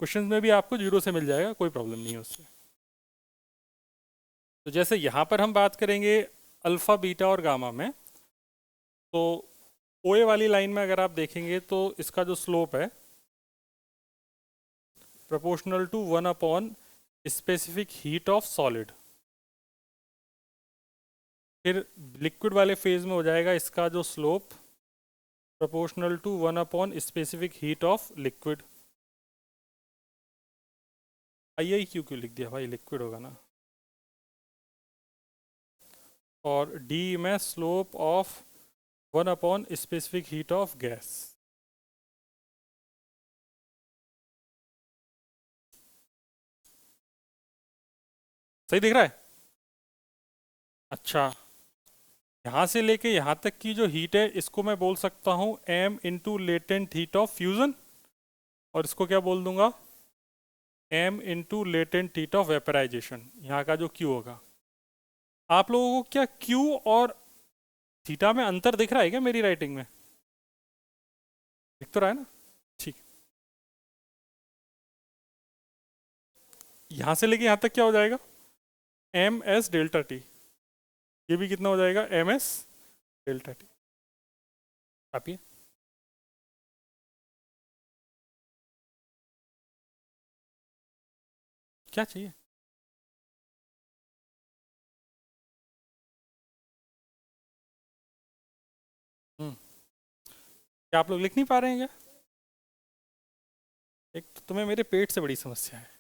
क्वेश्चन में भी आपको जीरो से मिल जाएगा, कोई प्रॉब्लम नहीं है उससे। तो जैसे यहाँ पर हम बात करेंगे अल्फा बीटा और गामा में, तो ओए वाली लाइन में अगर आप देखेंगे तो इसका जो स्लोप है proportional to 1/, specific heat of solid. फिर लिक्विड वाले फेज में हो जाएगा इसका जो slope proportional to 1/, specific heat of liquid. आई क्यों क्यों लिख दिया भाई, लिक्विड होगा ना। और डी में slope of 1/, specific heat of gas. सही दिख रहा है? अच्छा, यहाँ से लेके यहाँ तक की जो हीट है इसको मैं बोल सकता हूँ m into latent heat of fusion, और इसको क्या बोल दूंगा m into latent heat of vaporisation. यहाँ का जो q होगा, आप लोगों को क्या q और थीटा में अंतर दिख रहा है क्या मेरी राइटिंग में? दिख तो रहा है ना? ठीक। यहाँ से लेके यहाँ तक क्या हो जाएगा एम एस डेल्टा टी, ये भी कितना हो जाएगा एम एस डेल्टा टी। काफी क्या चाहिए? क्या आप लोग लिख नहीं पा रहे हैं क्या? एक तो तुम्हें मेरे पेट से बड़ी समस्या है।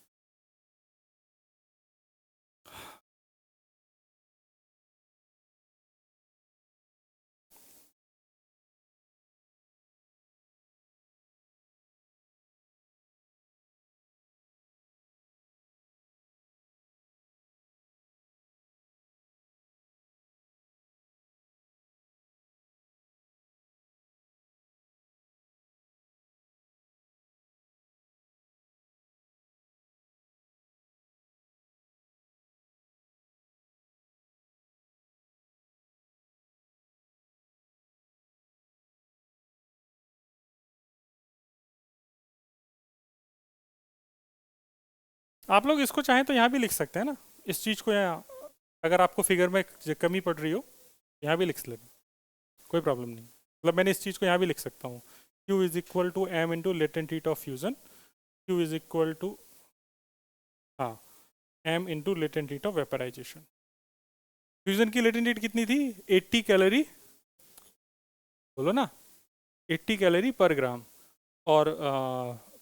आप लोग इसको चाहें तो यहाँ भी लिख सकते हैं ना, इस चीज़ को यहाँ, अगर आपको फिगर में कमी पड़ रही हो यहाँ भी लिख लेना, कोई प्रॉब्लम नहीं। मतलब मैंने इस चीज़ को यहाँ भी लिख सकता हूँ Q is equal to m into latent heat of fusion. Q is equal to हाँ m into latent heat of vaporization. Fusion की लेटेंट हीट कितनी थी? 80 कैलोरी, बोलो ना, 80 कैलोरी पर ग्राम। और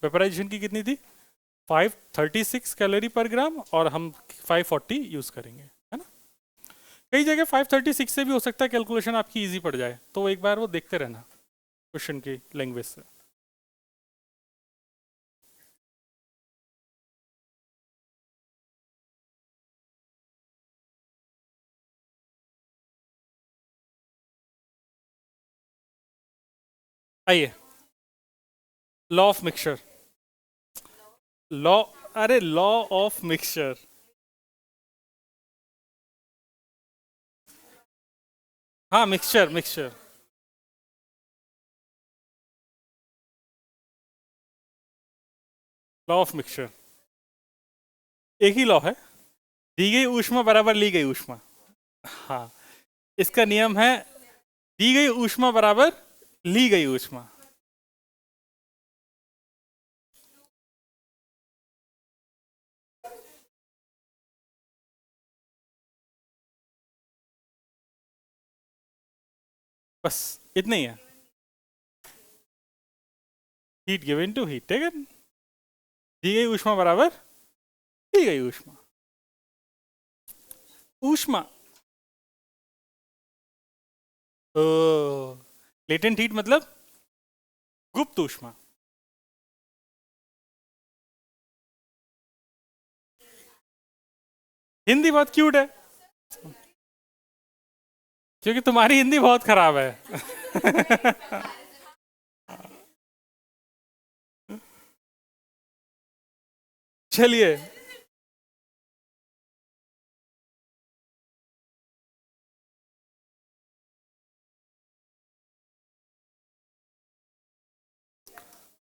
वेपराइजेशन की कितनी थी? 536 कैलोरी पर ग्राम, और हम 540 यूज करेंगे, है ना। कई जगह 536 से भी हो सकता है कैलकुलेशन आपकी इजी पड़ जाए, तो एक बार वो देखते रहना क्वेश्चन की लैंग्वेज से। आइए, लॉ ऑफ मिक्सचर। लॉ, अरे लॉ ऑफ मिक्सचर, हाँ mixture mixture. Law of mixture एक ही लॉ है, दी गई ऊष्मा बराबर ली गई ऊष्मा। हाँ, इसका नियम है दी गई ऊष्मा बराबर ली गई ऊष्मा। बस इतना ही है। Heat given to heat taken, दी गई ऊष्मा बराबर दी गई ऊष्मा। ऊष्मा, ओ, लेटेंट हीट मतलब गुप्त ऊष्मा। हिंदी बहुत क्यूट है, क्योंकि तुम्हारी हिंदी बहुत खराब है। चलिए,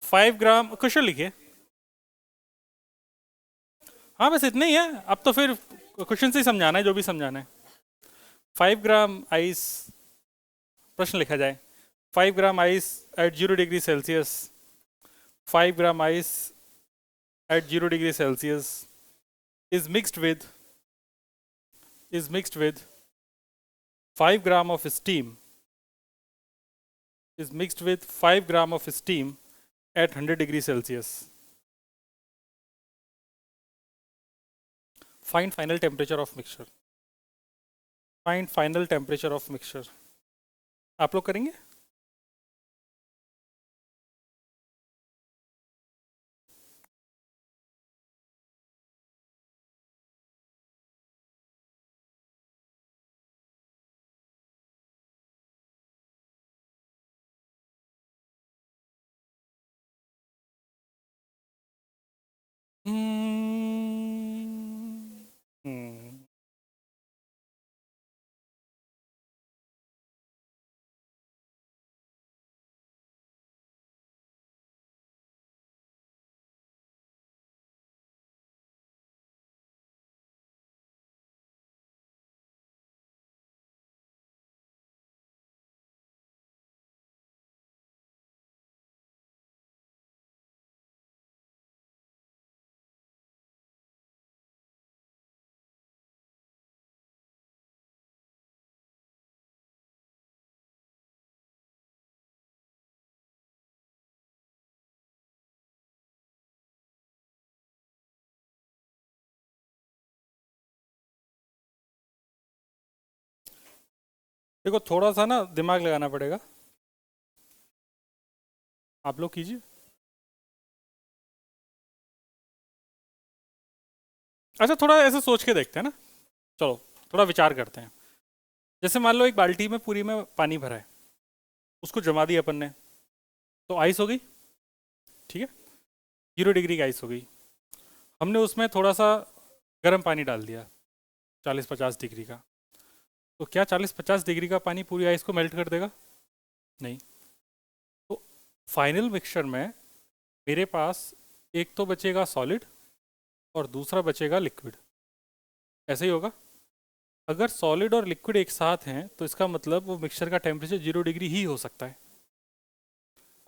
फाइव ग्राम क्वेश्चन लिखिए। हाँ बस इतना ही है, अब तो फिर क्वेश्चन से ही समझाना है जो भी समझाना है। 5 ग्राम आइस, प्रश्न लिखा जाए, 5 gram ice eight 0 degree Celsius, 5 gram ice eight 0 degree Celsius is mixed with is mixed with 5 gram of steam, is mixed with 5 gram of steam at 100 degree Celsius. Find final temperature of mixture. Find final temperature of mixture. आप लोग करेंगे? Hmm. देखो थोड़ा सा ना दिमाग लगाना पड़ेगा, आप लोग कीजिए। अच्छा थोड़ा ऐसे सोच के देखते हैं ना, चलो थोड़ा विचार करते हैं। जैसे मान लो एक बाल्टी में पूरी में पानी भरा है, उसको जमा दिया अपन ने, तो आइस हो गई, ठीक है, 0 डिग्री की आइस हो गई। हमने उसमें थोड़ा सा गर्म पानी डाल दिया 40-50 डिग्री का, तो क्या 40-50 डिग्री का पानी पूरी आइस को मेल्ट कर देगा? नहीं। तो फाइनल मिक्सचर में मेरे पास एक तो बचेगा सॉलिड और दूसरा बचेगा लिक्विड, ऐसे ही होगा। अगर सॉलिड और लिक्विड एक साथ हैं तो इसका मतलब वो मिक्सचर का टेम्परेचर 0 डिग्री ही हो सकता है।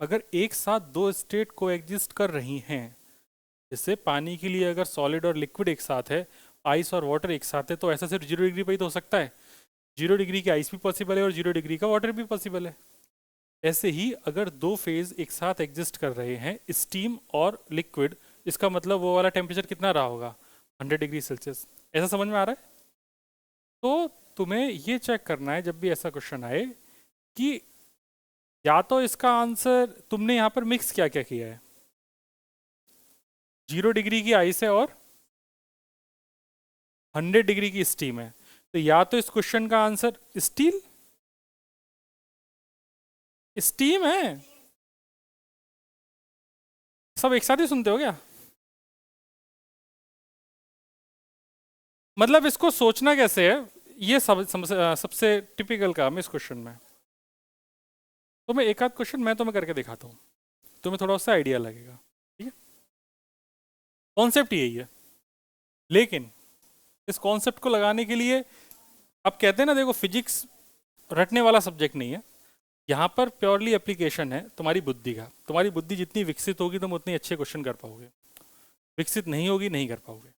अगर एक साथ दो स्टेट को एग्जिस्ट कर रही हैं, जैसे पानी के लिए अगर सॉलिड और लिक्विड एक साथ है, आइस और वाटर एक साथ है, तो ऐसा सिर्फ 0 डिग्री पे ही तो हो सकता है। 0 डिग्री की आइस भी पॉसिबल है और 0 डिग्री का वाटर भी पॉसिबल है। ऐसे ही अगर दो फेज एक साथ एग्जिस्ट कर रहे हैं, स्टीम और लिक्विड, इसका मतलब वो वाला टेम्परेचर कितना रहा होगा, 100 डिग्री सेल्सियस। ऐसा समझ में आ रहा है? तो तुम्हें ये चेक करना है जब भी ऐसा क्वेश्चन आए कि या तो इसका आंसर तुमने यहाँ पर मिक्स क्या क्या किया है, 0 डिग्री की आइस है और 100 डिग्री की स्टीम है, तो या तो इस क्वेश्चन का आंसर स्टील स्टीम है। सब एक साथ ही सुनते हो क्या? मतलब इसको सोचना कैसे है, ये सबसे टिपिकल काम है इस क्वेश्चन में। तो मैं एक आध क्वेश्चन मैं तुम्हें करके दिखाता हूँ, तुम्हें थोड़ा सा आइडिया लगेगा। ठीक है, कॉन्सेप्ट यही है, लेकिन इस कॉन्सेप्ट को लगाने के लिए, अब कहते हैं ना, देखो फिजिक्स रटने वाला सब्जेक्ट नहीं है, यहाँ पर प्योरली एप्लीकेशन है तुम्हारी बुद्धि का। तुम्हारी बुद्धि जितनी विकसित होगी तुम उतनी अच्छे क्वेश्चन कर पाओगे, विकसित नहीं होगी नहीं कर पाओगे।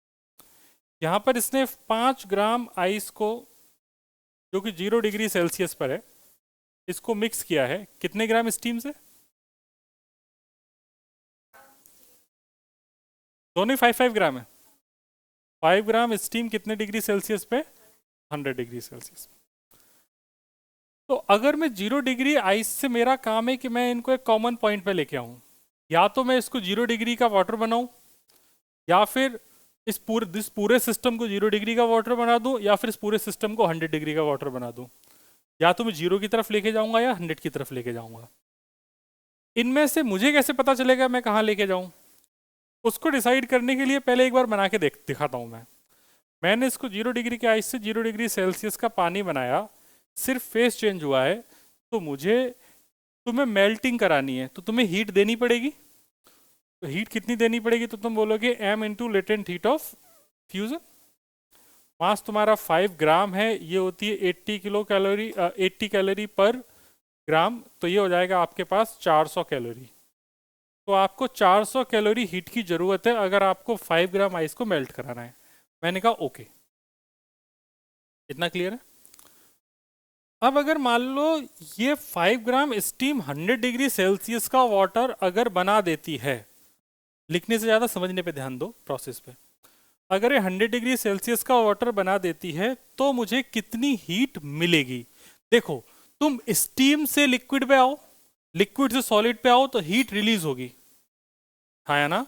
यहाँ पर इसने 5 ग्राम आइस को, जो कि 0 डिग्री सेल्सियस पर है, इसको मिक्स किया है कितने ग्राम स्टीम से? दोनों ही 5 5 ग्राम है। 5 ग्राम स्टीम कितने डिग्री सेल्सियस पे? 100 डिग्री सेल्सियस। तो अगर मैं 0 डिग्री आइस से, मेरा काम है कि मैं इनको एक कॉमन पॉइंट पे लेके आऊं, या तो मैं इसको 0 डिग्री का वाटर बनाऊं, या फिर इस पूरे सिस्टम को 0 डिग्री का वाटर बना दूं, या फिर इस पूरे सिस्टम को 100 डिग्री का वाटर बना दूं। या तो मैं 0 की तरफ लेके जाऊंगा या 100 की तरफ लेके जाऊंगा। इनमें से मुझे कैसे पता चलेगा मैं कहाँ लेके जाऊं? उसको डिसाइड करने के लिए पहले एक बार बना के दिखाता हूं मैं। मैंने इसको 0 डिग्री के आइस से 0 डिग्री सेल्सियस का पानी बनाया, सिर्फ फेस चेंज हुआ है। तो मुझे, तुम्हें मेल्टिंग करानी है तो तुम्हें हीट देनी पड़ेगी। तो हीट कितनी देनी पड़ेगी? तो तुम बोलोगे m into latent heat of fusion. Mass तुम्हारा 5 ग्राम है, ये होती है 80 कैलोरी पर ग्राम, तो ये हो जाएगा आपके पास 400 कैलोरी। तो आपको 400 कैलोरी हीट की जरूरत है अगर आपको 5 ग्राम आइस को मेल्ट कराना है। मैंने कहा ओके, इतना क्लियर है? अब अगर मान लो ये 5 ग्राम स्टीम 100 डिग्री सेल्सियस का वाटर अगर बना देती है, लिखने से ज़्यादा समझने पे ध्यान दो, प्रोसेस पे। अगर ये 100 डिग्री सेल्सियस का वाटर बना देती है तो मुझे कितनी हीट मिलेगी? देखो, तुम स्टीम से लिक्विड पे आओ, लिक्विड से सॉलिड पे आओ तो हीट रिलीज होगी, हाँ या ना?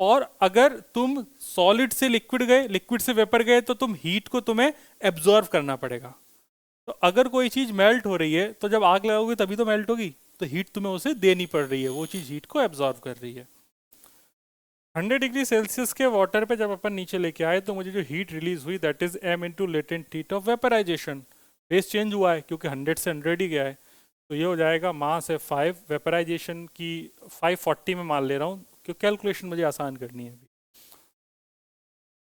और अगर तुम सॉलिड से लिक्विड गए, लिक्विड से वेपर गए, तो तुम हीट को तुम्हें एब्जॉर्व करना पड़ेगा। तो अगर कोई चीज मेल्ट हो रही है तो जब आग लगाओगे तभी तो मेल्ट होगी, तो हीट तुम्हें उसे देनी पड़ रही है, वो चीज हीट को एब्जॉर्व कर रही है। 100 डिग्री सेल्सियस के वाटर पे जब अपन नीचे लेके आए तो मुझे जो हीट रिलीज हुई, that is m into latent heat of vaporisation. Phase change हुआ है क्योंकि 100 से 100 ही गया है, तो ये हो जाएगा, मास है 5, वेपराइजेशन की 540 में मान ले रहा हूँ क्योंकि कैलकुलेशन मुझे आसान करनी है अभी।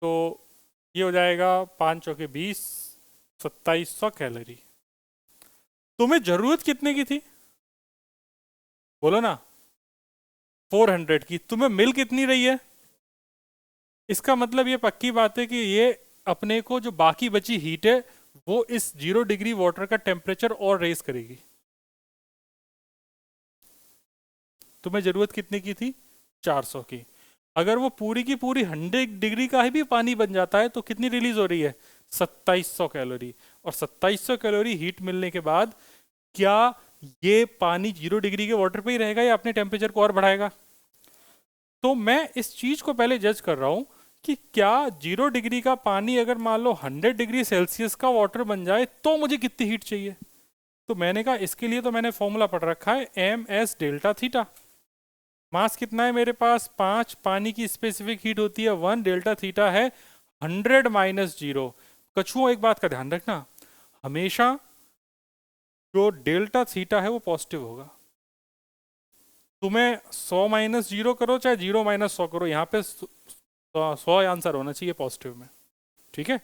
तो ये हो जाएगा 5 चौके 20, 2700 कैलोरी। तुम्हें जरूरत कितने की थी बोलो ना? 400 की। तुम्हें मिल कितनी रही है? इसका मतलब ये पक्की बात है कि ये अपने को जो बाकी बची हीट है वो इस 0 डिग्री वाटर का टेम्परेचर और रेज करेगी। तुम्हें जरूरत कितने की थी? 400 की। अगर वो पूरी की पूरी 100 डिग्री का ही भी पानी बन जाता है तो कितनी रिलीज हो रही है? 2700 कैलोरी। और 2700 कैलोरी हीट मिलने के बाद क्या ये पानी 0 डिग्री के वाटर पे ही रहेगा या अपने टेम्परेचर को और बढ़ाएगा? तो मैं इस चीज को पहले जज कर रहा हूं कि क्या 0 डिग्री का पानी अगर मान लो 100 डिग्री सेल्सियस का वाटर बन जाए तो मुझे कितनी हीट चाहिए। तो मैंने कहा इसके लिए तो मैंने फॉर्मूला पढ़ रखा है एम एस डेल्टा थीटा। मास कितना है मेरे पास? 5। पानी की स्पेसिफिक हीट होती है 1, डेल्टा थीटा है 100 माइनस 0। कछुओं, एक बात का ध्यान रखना, हमेशा जो डेल्टा थीटा है वो पॉजिटिव होगा। तुम्हें 100 माइनस 0 करो चाहे 0 माइनस 100 करो, यहाँ पे 100 आंसर होना चाहिए पॉजिटिव में। ठीक है,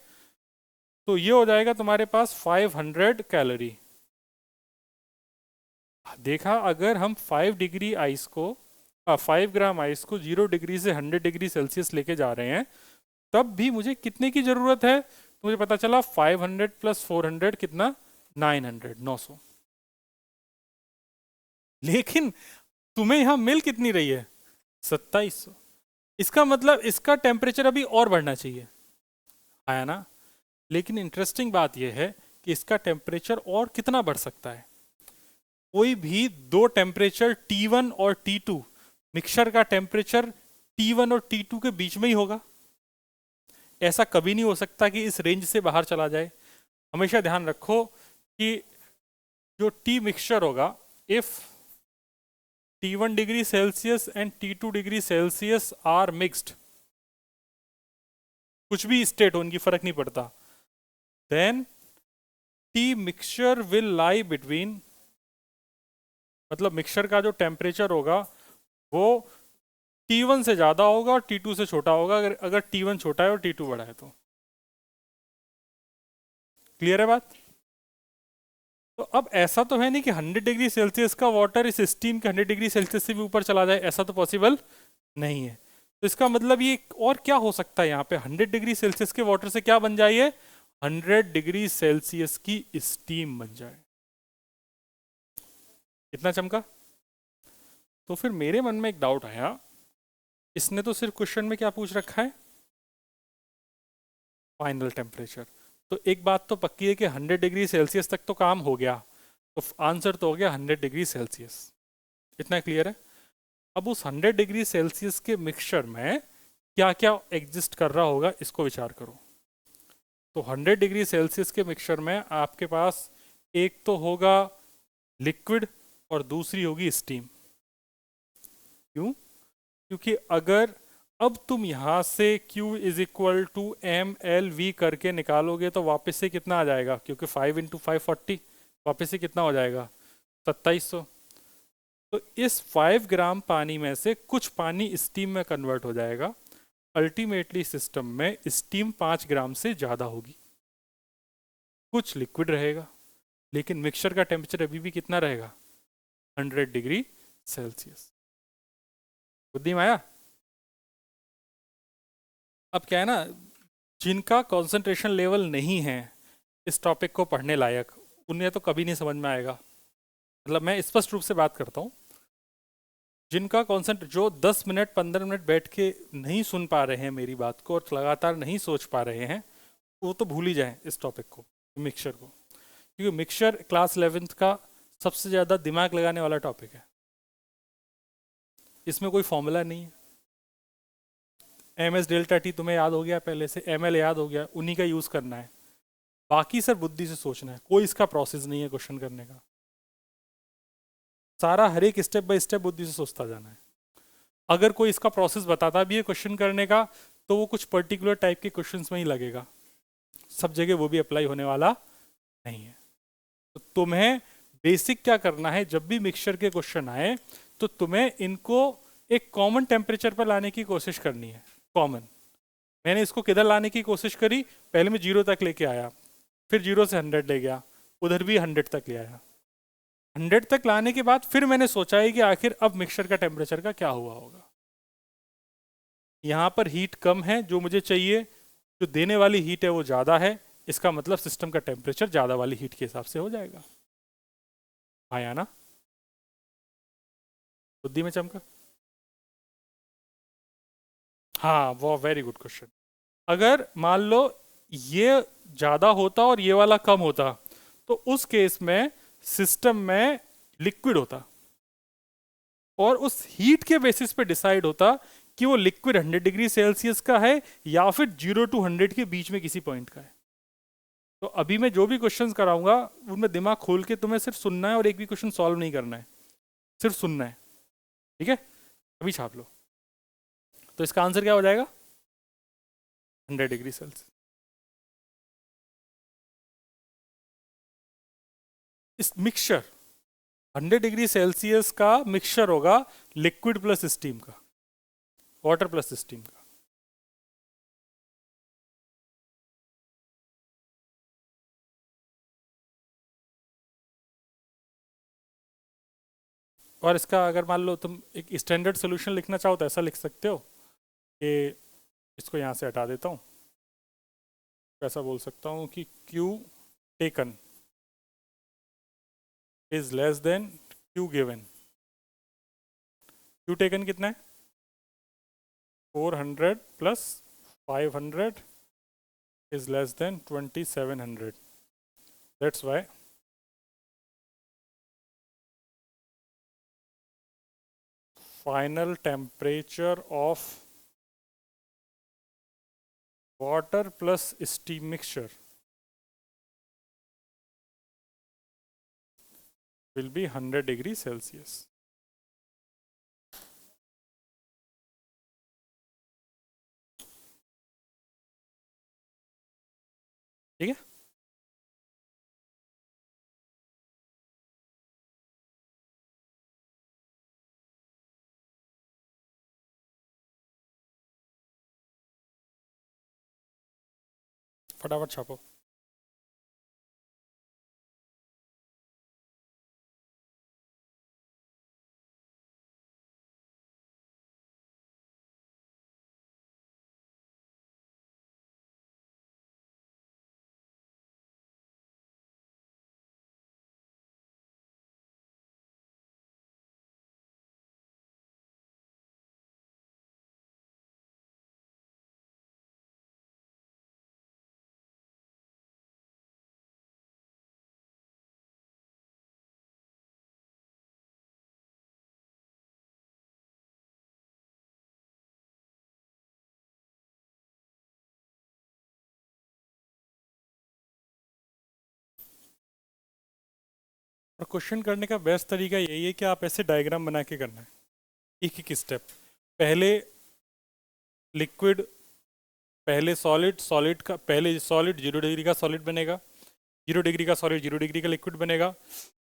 तो ये हो जाएगा तुम्हारे पास 500 कैलोरी। देखा, अगर हम 5 डिग्री आइस को 5 ग्राम आइस को 0 डिग्री से 100 डिग्री सेल्सियस लेके जा रहे हैं, तब भी मुझे कितने की जरूरत है? तो मुझे पता चला 500 प्लस 400 कितना, 900। लेकिन तुम्हें यहां मिल कितनी रही है? 2700। इसका मतलब इसका टेम्परेचर अभी और बढ़ना चाहिए, आया ना? लेकिन इंटरेस्टिंग बात यह है कि इसका टेम्परेचर और कितना बढ़ सकता है? कोई भी दो टेम्परेचर T1 और T2, मिक्सचर का टेम्परेचर T1 और T2 के बीच में ही होगा। ऐसा कभी नहीं हो सकता कि इस रेंज से बाहर चला जाए। हमेशा ध्यान रखो कि जो टी मिक्सचर होगा, if T1 degree Celsius and T2 degree Celsius are mixed, कुछ भी स्टेट हो, उनकी फर्क नहीं पड़ता, then T mixture will lie between, मतलब मिक्सचर का जो टेम्परेचर होगा वो T1 से ज्यादा होगा और T2 से छोटा होगा, अगर T1 छोटा है और T2 बड़ा है तो। क्लियर है बात? तो अब ऐसा तो है नहीं कि 100 डिग्री सेल्सियस का वाटर इस स्टीम के 100 डिग्री सेल्सियस से भी ऊपर चला जाए, ऐसा तो पॉसिबल नहीं है। तो इसका मतलब ये और क्या हो सकता है, यहाँ पे 100 डिग्री सेल्सियस के वाटर से क्या बन जाए? 100 डिग्री सेल्सियस की स्टीम बन जाए। कितना चमका? तो फिर मेरे मन में एक डाउट आया, इसने तो सिर्फ क्वेश्चन में क्या पूछ रखा है? Final temperature. तो एक बात तो पक्की है कि 100 डिग्री सेल्सियस तक तो काम हो गया, तो आंसर तो हो गया 100 डिग्री सेल्सियस। इतना क्लियर है? अब उस 100 डिग्री सेल्सियस के मिक्सचर में क्या क्या एग्जिस्ट कर रहा होगा, इसको विचार करो। तो 100 डिग्री सेल्सियस के मिक्सचर में आपके पास एक तो होगा लिक्विड और दूसरी होगी स्टीम। क्यों? क्योंकि अगर अब तुम यहां से Q is equal to M L V करके निकालोगे तो वापस से कितना आ जाएगा? क्योंकि 5 इंटू 540, वापस से कितना हो जाएगा? 2700। तो इस 5 ग्राम पानी में से कुछ पानी स्टीम में कन्वर्ट हो जाएगा। अल्टीमेटली सिस्टम में स्टीम 5 ग्राम से ज़्यादा होगी, कुछ लिक्विड रहेगा, लेकिन मिक्सचर का टेम्परेचर अभी भी कितना रहेगा? 100 डिग्री सेल्सियस। बुद्धि में आया? अब क्या है ना, जिनका कंसंट्रेशन लेवल नहीं है इस टॉपिक को पढ़ने लायक, उन्हें तो कभी नहीं समझ में आएगा। मतलब मैं स्पष्ट रूप से बात करता हूँ, जिनका कॉन्सेंट्रेट, जो 10 मिनट 15 मिनट बैठ के नहीं सुन पा रहे हैं मेरी बात को और लगातार नहीं सोच पा रहे हैं, वो तो भूल ही जाएं इस टॉपिक को, मिक्सचर को। क्योंकि मिक्सचर क्लास 11th का सबसे ज़्यादा दिमाग लगाने वाला टॉपिक है। इसमें कोई फॉर्मूला नहीं है। MS∆T तुम्हें याद हो गया पहले से, ML याद हो गया, उन्हीं का यूज़ करना है। बाकी सर बुद्धि से सोचना है, कोई इसका प्रोसेस नहीं है क्वेश्चन करने का। सारा हर एक स्टेप बाय स्टेप बुद्धि से सोचता जाना है। अगर कोई इसका प्रोसेस बताता भी है क्वेश्चन करने का, तो वो कुछ पर्टिकुलर टाइप के क्वेश्चंस में ही लगेगा, सब जगह वो भी अप्लाई होने वाला नहीं है। तो तुम्हें बेसिक क्या करना है, जब भी मिक्सचर के क्वेश्चन आए तो तुम्हें इनको एक कॉमन टेम्परेचर पर लाने की कोशिश करनी है। कॉमन, मैंने इसको किधर लाने की कोशिश करी? पहले मैं 0 तक लेके आया, फिर 0 से 100 ले गया, उधर भी 100 तक ले आया। 100 तक लाने के बाद फिर मैंने सोचा है कि आखिर अब मिक्सचर का टेम्परेचर का क्या हुआ होगा। यहाँ पर हीट कम है जो मुझे चाहिए, जो देने वाली हीट है वो ज़्यादा है, इसका मतलब सिस्टम का टेम्परेचर ज़्यादा वाली हीट के हिसाब से हो जाएगा। आया ना? बुद्धि में चमका? हाँ, वो वेरी गुड क्वेश्चन। अगर मान लो ये ज़्यादा होता और ये वाला कम होता, तो उस केस में सिस्टम में लिक्विड होता और उस हीट के बेसिस पे डिसाइड होता कि वो लिक्विड 100 डिग्री सेल्सियस का है या फिर 0 to 100 के बीच में किसी पॉइंट का है। तो अभी मैं जो भी क्वेश्चंस कराऊंगा उनमें दिमाग खोल के तुम्हें सिर्फ सुनना है और एक भी क्वेश्चन सॉल्व नहीं करना है, सिर्फ सुनना है। ठीक है? अभी छाप लो। तो इसका आंसर क्या हो जाएगा? 100 डिग्री सेल्सियस। इस मिक्सचर 100 डिग्री सेल्सियस का मिक्सचर होगा लिक्विड प्लस स्टीम का, वाटर प्लस स्टीम का। और इसका अगर मान लो तुम एक स्टैंडर्ड सोल्यूशन लिखना चाहो तो ऐसा लिख सकते हो कि इसको यहाँ से हटा देता हूँ, ऐसा बोल सकता हूँ कि Q taken is less than Q given. Q taken कितना है? 400 plus 500 is less than 2700. That's why final temperature of water plus steam mixture will be 100 degrees Celsius. ठीक है? फटाफट छापो। और क्वेश्चन करने का बेस्ट तरीका यही है कि आप ऐसे डायग्राम बना के करना है, एक एक स्टेप। पहले लिक्विड, पहले सॉलिड, सॉलिड का पहले सॉलिड 0 डिग्री का सॉलिड बनेगा, 0 डिग्री का सॉलिड 0 डिग्री का लिक्विड बनेगा,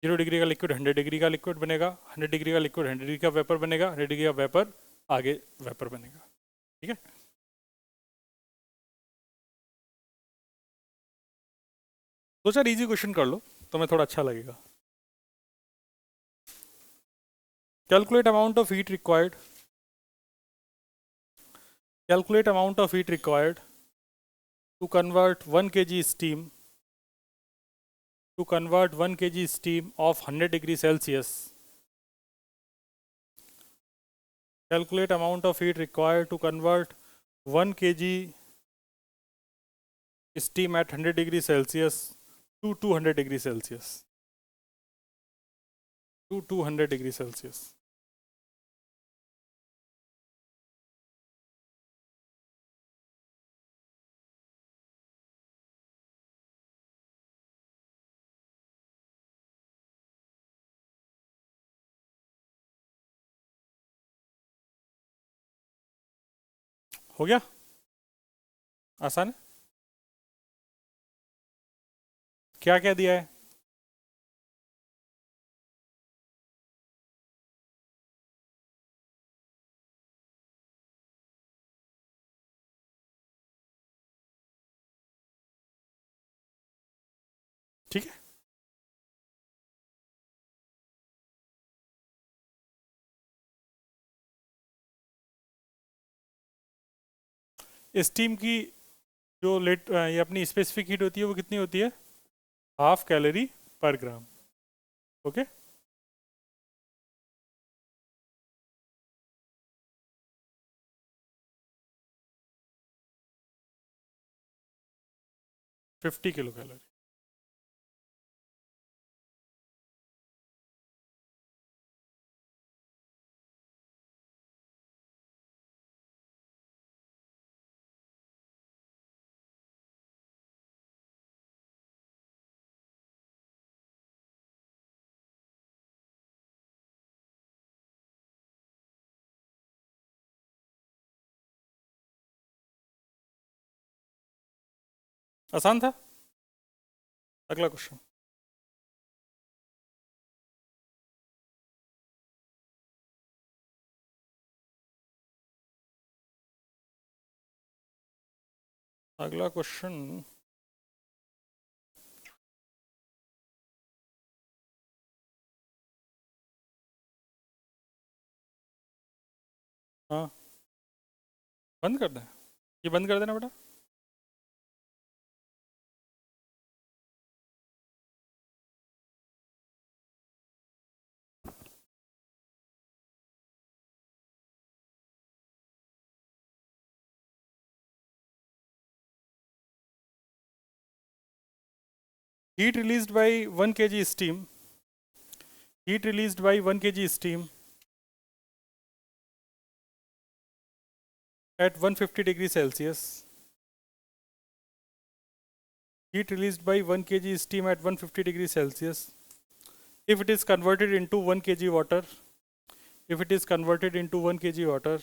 0 डिग्री का लिक्विड 100 डिग्री का लिक्विड बनेगा, 100 डिग्री का लिक्विड 100 डिग्री का वेपर बनेगा, 100 डिग्री का वेपर आगे वेपर बनेगा। ठीक है? दो चार इजी क्वेश्चन कर लो तो मैं थोड़ा अच्छा लगेगा। Calculate amount of heat required, calculate amount of heat required to convert 1 kg steam of 100 degrees Celsius. Calculate amount of heat required to convert 1 kg steam at 100 degrees Celsius to 200 degrees Celsius. To 200 degrees Celsius. हो गया? आसान है? क्या क्या दिया है? ठीक है? स्टीम की जो ये अपनी स्पेसिफिक हीट होती है वो कितनी होती है? 1/2 कैलोरी पर ग्राम। ओके? 50 kilo calorie. आसान था? अगला क्वेश्चन। अगला क्वेश्चन, हाँ, बंद कर दें? ये बंद कर देना बेटा। Heat released by 1 kg steam. Heat released by 1 kg steam at 150 degrees Celsius. Heat released by 1 kg steam at 150 degrees Celsius. If it is converted into 1 kg water, if it is converted into 1 kg water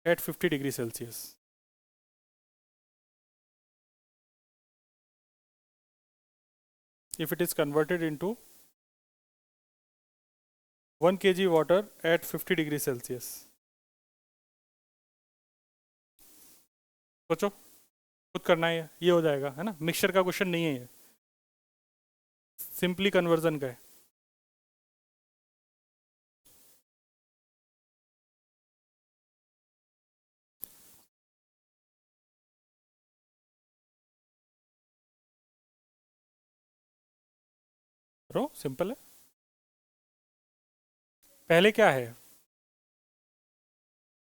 at 50 degrees Celsius. If it is converted into 1 kg water at 50 degrees Celsius. सोचो, खुद करना है, ये हो जाएगा, है ना? Mixture का क्वेश्चन नहीं है ये, सिंपली कन्वर्जन का है। करो, सिंपल है। पहले क्या है,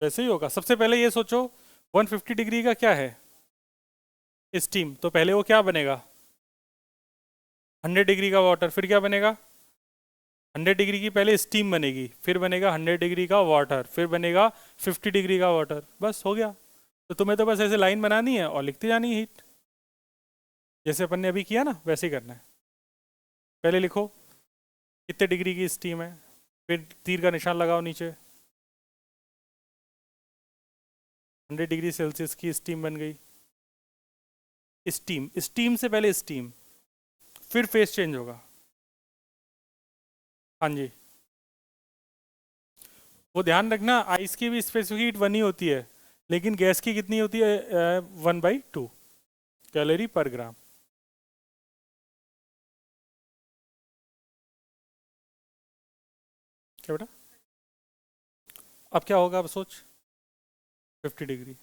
वैसे ही होगा। सबसे पहले ये सोचो 150 डिग्री का क्या है, स्टीम, तो पहले वो क्या बनेगा, 100 डिग्री का वाटर, फिर क्या बनेगा, 100 डिग्री की पहले स्टीम बनेगी, फिर बनेगा 100 डिग्री का वाटर, फिर बनेगा 50 डिग्री का वाटर, बस हो गया। तो तुम्हें तो बस ऐसे लाइन बनानी है और लिखती जानी है हीट, जैसे अपन ने अभी किया ना, वैसे ही करना है। पहले लिखो कितने डिग्री की स्टीम है, फिर तीर का निशान लगाओ नीचे, 100 डिग्री सेल्सियस की स्टीम बन गई। स्टीम, स्टीम से पहले स्टीम, फिर फेस चेंज होगा। हाँ जी, वो ध्यान रखना, आइस की भी स्पेसिफिक हीट 1 ही होती है, लेकिन गैस की कितनी होती है, 1/2 कैलोरी पर ग्राम। क्या बेटा, अब क्या होगा, अब सोच, 50 डिग्री।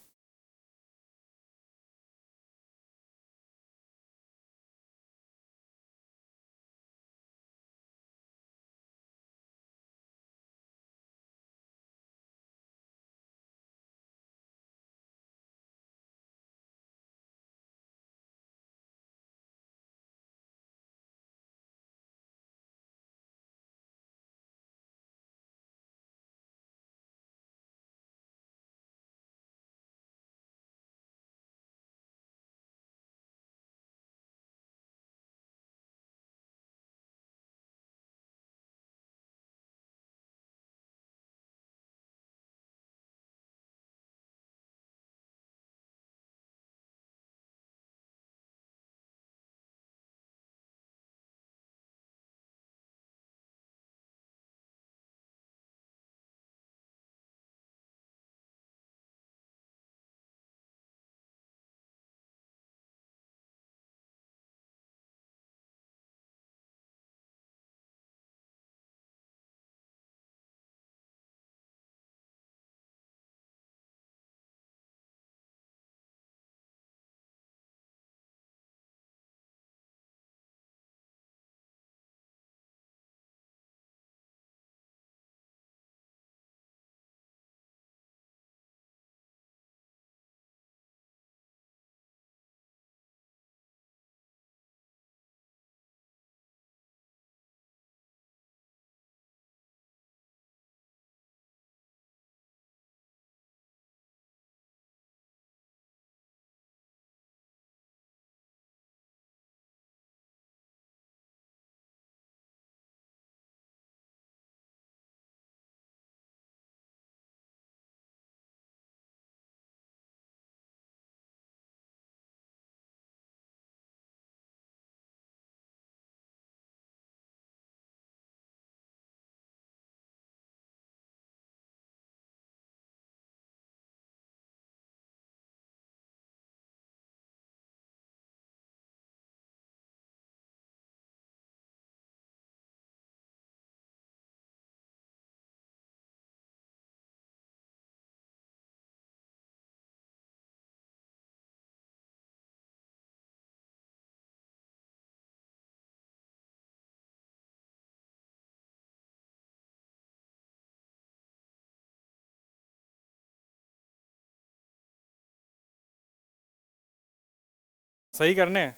सही करने हैं।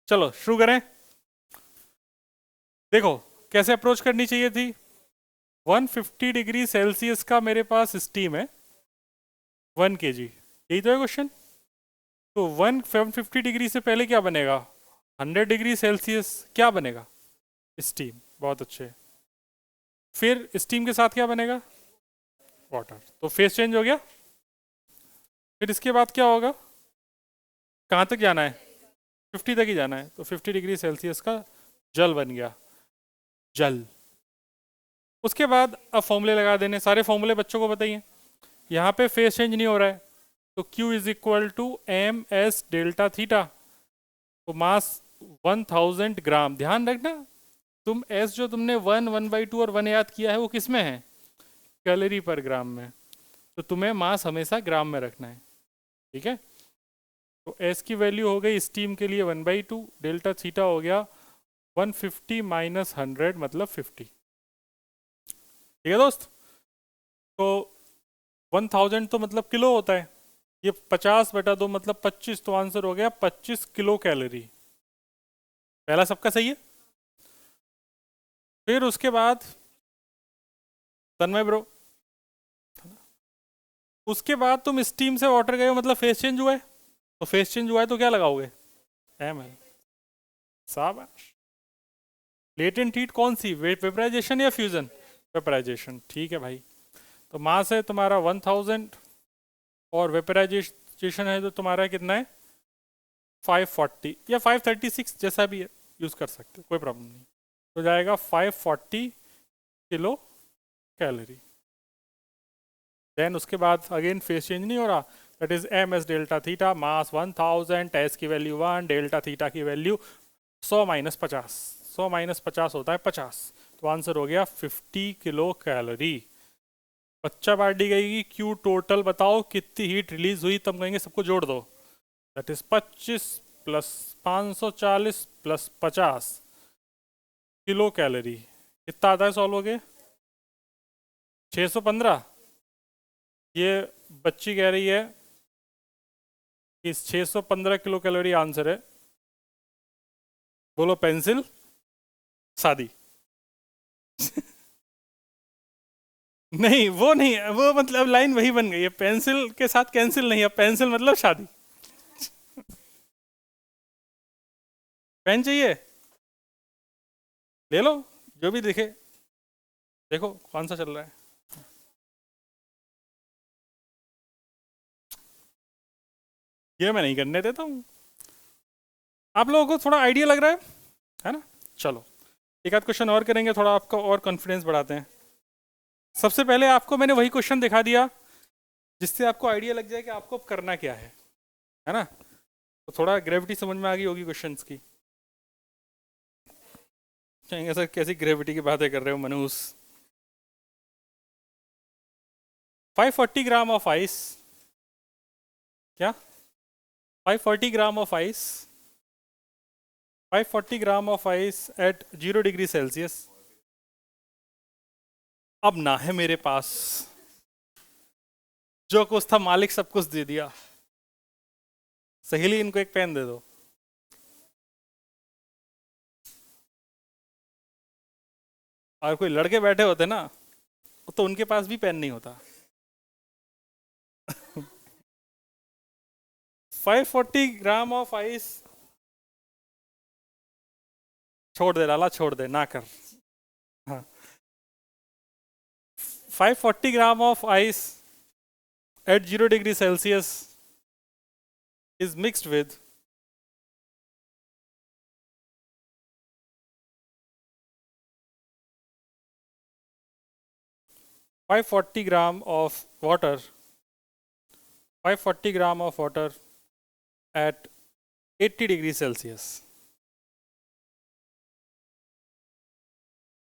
चलो शुरू करें। देखो कैसे अप्रोच करनी चाहिए थी। 150 डिग्री सेल्सियस का मेरे पास स्टीम है 1 kg, यही तो है क्वेश्चन। तो 150 डिग्री से पहले क्या बनेगा, 100 डिग्री सेल्सियस क्या बनेगा, स्टीम। बहुत अच्छे। फिर स्टीम के साथ क्या बनेगा, वाटर। तो फेस चेंज हो गया। फिर इसके बाद क्या होगा, कहाँ तक जाना है, 50 तक ही जाना है। तो 50 डिग्री सेल्सियस का जल बन गया, जल। उसके बाद अब फॉर्मूले लगा देने, सारे फॉर्मूले बच्चों को बताइए। यहाँ पे फेस चेंज नहीं हो रहा है, तो Q is equal to M S delta theta. तो मास 1000 ग्राम। ध्यान रखना तुम एस जो तुमने 1/2 और 1 याद किया है वो किस में है, कैलोरी पर ग्राम में। तो तुम्हें मास हमेशा ग्राम में रखना है, ठीक है। तो एस की वैल्यू हो गई स्टीम के लिए 1/2, डेल्टा थीटा हो गया 150 माइनस 100 मतलब 50। ठीक है दोस्त। तो 1000 तो मतलब किलो होता है, ये 50/2 मतलब 25, तो आंसर हो गया 25 किलो कैलोरी। पहला सबका सही है। फिर उसके बाद तन्मय ब्रो, उसके बाद तुम स्टीम से वाटर गए हो मतलब फेस चेंज हुआ है। तो फेस चेंज हुआ है तो क्या लगाओगे, एम है। शाबाश। लेटेंट हीट कौन सी, वेपराइजेशन या फ्यूजन, वेपराइजेशन। ठीक है भाई। तो मास है तुम्हारा 1000 और वेपराइजेशन है तो तुम्हारा कितना है 540 या 536, जैसा भी है यूज़ कर सकते हो, कोई प्रॉब्लम नहीं। तो जाएगा 540 किलो कैलोरी। देन उसके बाद अगेन फेस चेंज नहीं हो रहा, that is M S delta theta, mass 1000, S की वैल्यू 1, डेल्टा थीटा की वैल्यू 100 माइनस 50, 100 माइनस 50 होता है 50। तो आंसर हो गया 50 किलो कैलोरी। बच्चा पार्टी गई, क्यू टोटल बताओ कितनी हीट रिलीज हुई, तब कहेंगे सबको जोड़ दो। That is 25 plus 540 plus 50 kilo calorie. कितना आता है सॉल्व हो गए, 615। ये बच्ची कह रही है कि 615 किलो कैलोरी आंसर है। बोलो पेंसिल शादी। नहीं वो नहीं, वो मतलब लाइन वही बन गई है, पेंसिल के साथ कैंसिल नहीं है, पेंसिल मतलब शादी। पेन चाहिए, ले लो, जो भी दिखे। देखो कौन सा चल रहा है। ये मैं नहीं करने देता हूँ। आप लोगों को थोड़ा आइडिया लग रहा है ना। चलो एक आध क्वेश्चन और करेंगे, थोड़ा आपका और कॉन्फिडेंस बढ़ाते हैं। सबसे पहले आपको मैंने वही क्वेश्चन दिखा दिया जिससे आपको आइडिया लग जाए कि आपको अब करना क्या है ना। तो थोड़ा ग्रेविटी समझ में आ गई होगी क्वेश्चंस की। कहेंगे सर कैसी ग्रेविटी की बातें कर रहे हो मनूस। 540 ग्राम ऑफ आइस, क्या 540 gram of ice, 540 gram of ice eight 0 degree Celsius. अब ना है मेरे पास, जो कुछ था मालिक सब कुछ दे दिया। सहेली इनको एक पेन दे दो। और कोई लड़के बैठे होते ना तो उनके पास भी पेन नहीं होता। 540 ग्राम ऑफ आइस, छोड़ दे लाला, छोड़ दे ना कर। हाँ, 540 gram of ice at 0 degree Celsius is mixed with 540 gram of water, 540 gram of water at 80 degrees Celsius.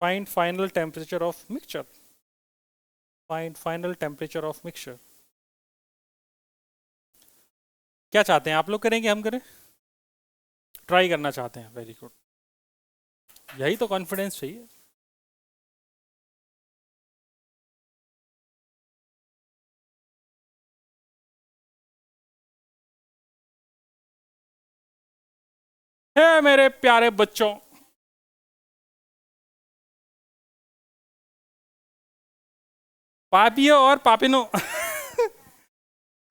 Find final temperature of mixture. Find final temperature of mixture. क्या चाहते हैं आप लोग, करेंगे हम करें, ट्राई करना चाहते हैं, वेरी गुड। यही तो कॉन्फिडेंस चाहिए। है मेरे प्यारे बच्चों, पापियों और पापिनों।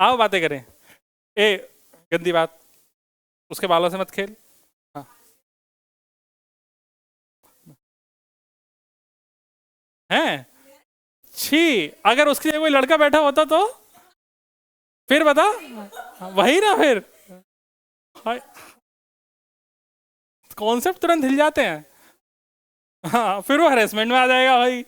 आओ बातें करें। ए, गंदी बात, उसके बालों से मत खेल। हाँ। हैं? छी, अगर उसके लिए कोई लड़का बैठा होता तो फिर बता। वही ना फिर, कॉन्सेप्ट तुरंत हिल जाते हैं। हाँ, फिर वो हरेसमेंट में आ जाएगा भाई।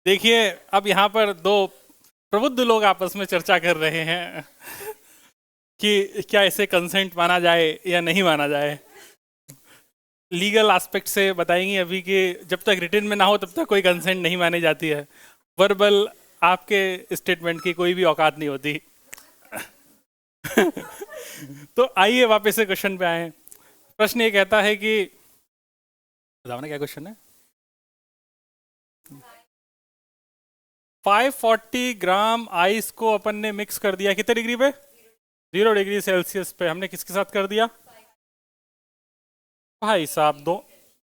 देखिए, अब यहाँ पर दो प्रबुद्ध लोग आपस में चर्चा कर रहे हैं कि क्या इसे कंसेंट माना जाए या नहीं माना जाए। लीगल एस्पेक्ट से बताएंगे अभी कि जब तक रिटन में ना हो तब तक कोई कंसेंट नहीं मानी जाती है। वर्बल आपके स्टेटमेंट की कोई भी औकात नहीं होती। तो आइए वापस से क्वेश्चन पे आए। प्रश्न ये कहता है कि, बताओ ना क्या क्वेश्चन है। 540 ग्राम आइस को अपन ने मिक्स कर दिया कितने डिग्री पे? 0 डिग्री सेल्सियस पे। हमने किसके साथ कर दिया? भाई साहब,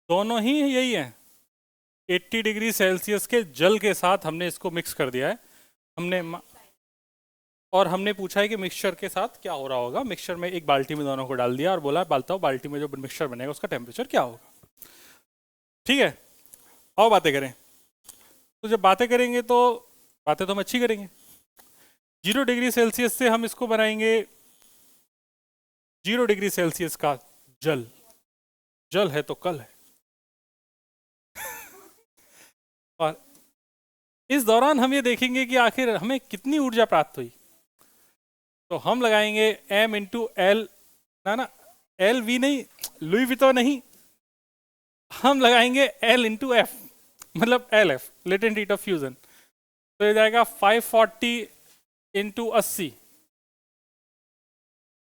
दोनों ही यही है। 80 डिग्री सेल्सियस के जल के साथ हमने इसको मिक्स कर दिया है। हमने और हमने पूछा है कि मिक्सचर के साथ क्या हो रहा होगा। मिक्सचर में एक बाल्टी में दोनों को डाल दिया और बोला बताओ बाल्टी में जो मिक्सचर बनेगा उसका टेम्परेचर क्या होगा। ठीक है, आओ बातें करें। तो जब बातें करेंगे तो बातें तो हम अच्छी करेंगे। 0 डिग्री सेल्सियस से हम इसको बनाएंगे 0 डिग्री सेल्सियस का जल। जल है तो कल है। और इस दौरान हम ये देखेंगे कि आखिर हमें कितनी ऊर्जा प्राप्त हुई। तो हम लगाएंगे m इंटू एल, ना एल वी नहीं, लुई वितो नहीं, हम लगाएंगे L इंटू एफ, मतलब L F, latent heat of fusion. तो ये जाएगा 540 इंटू 80,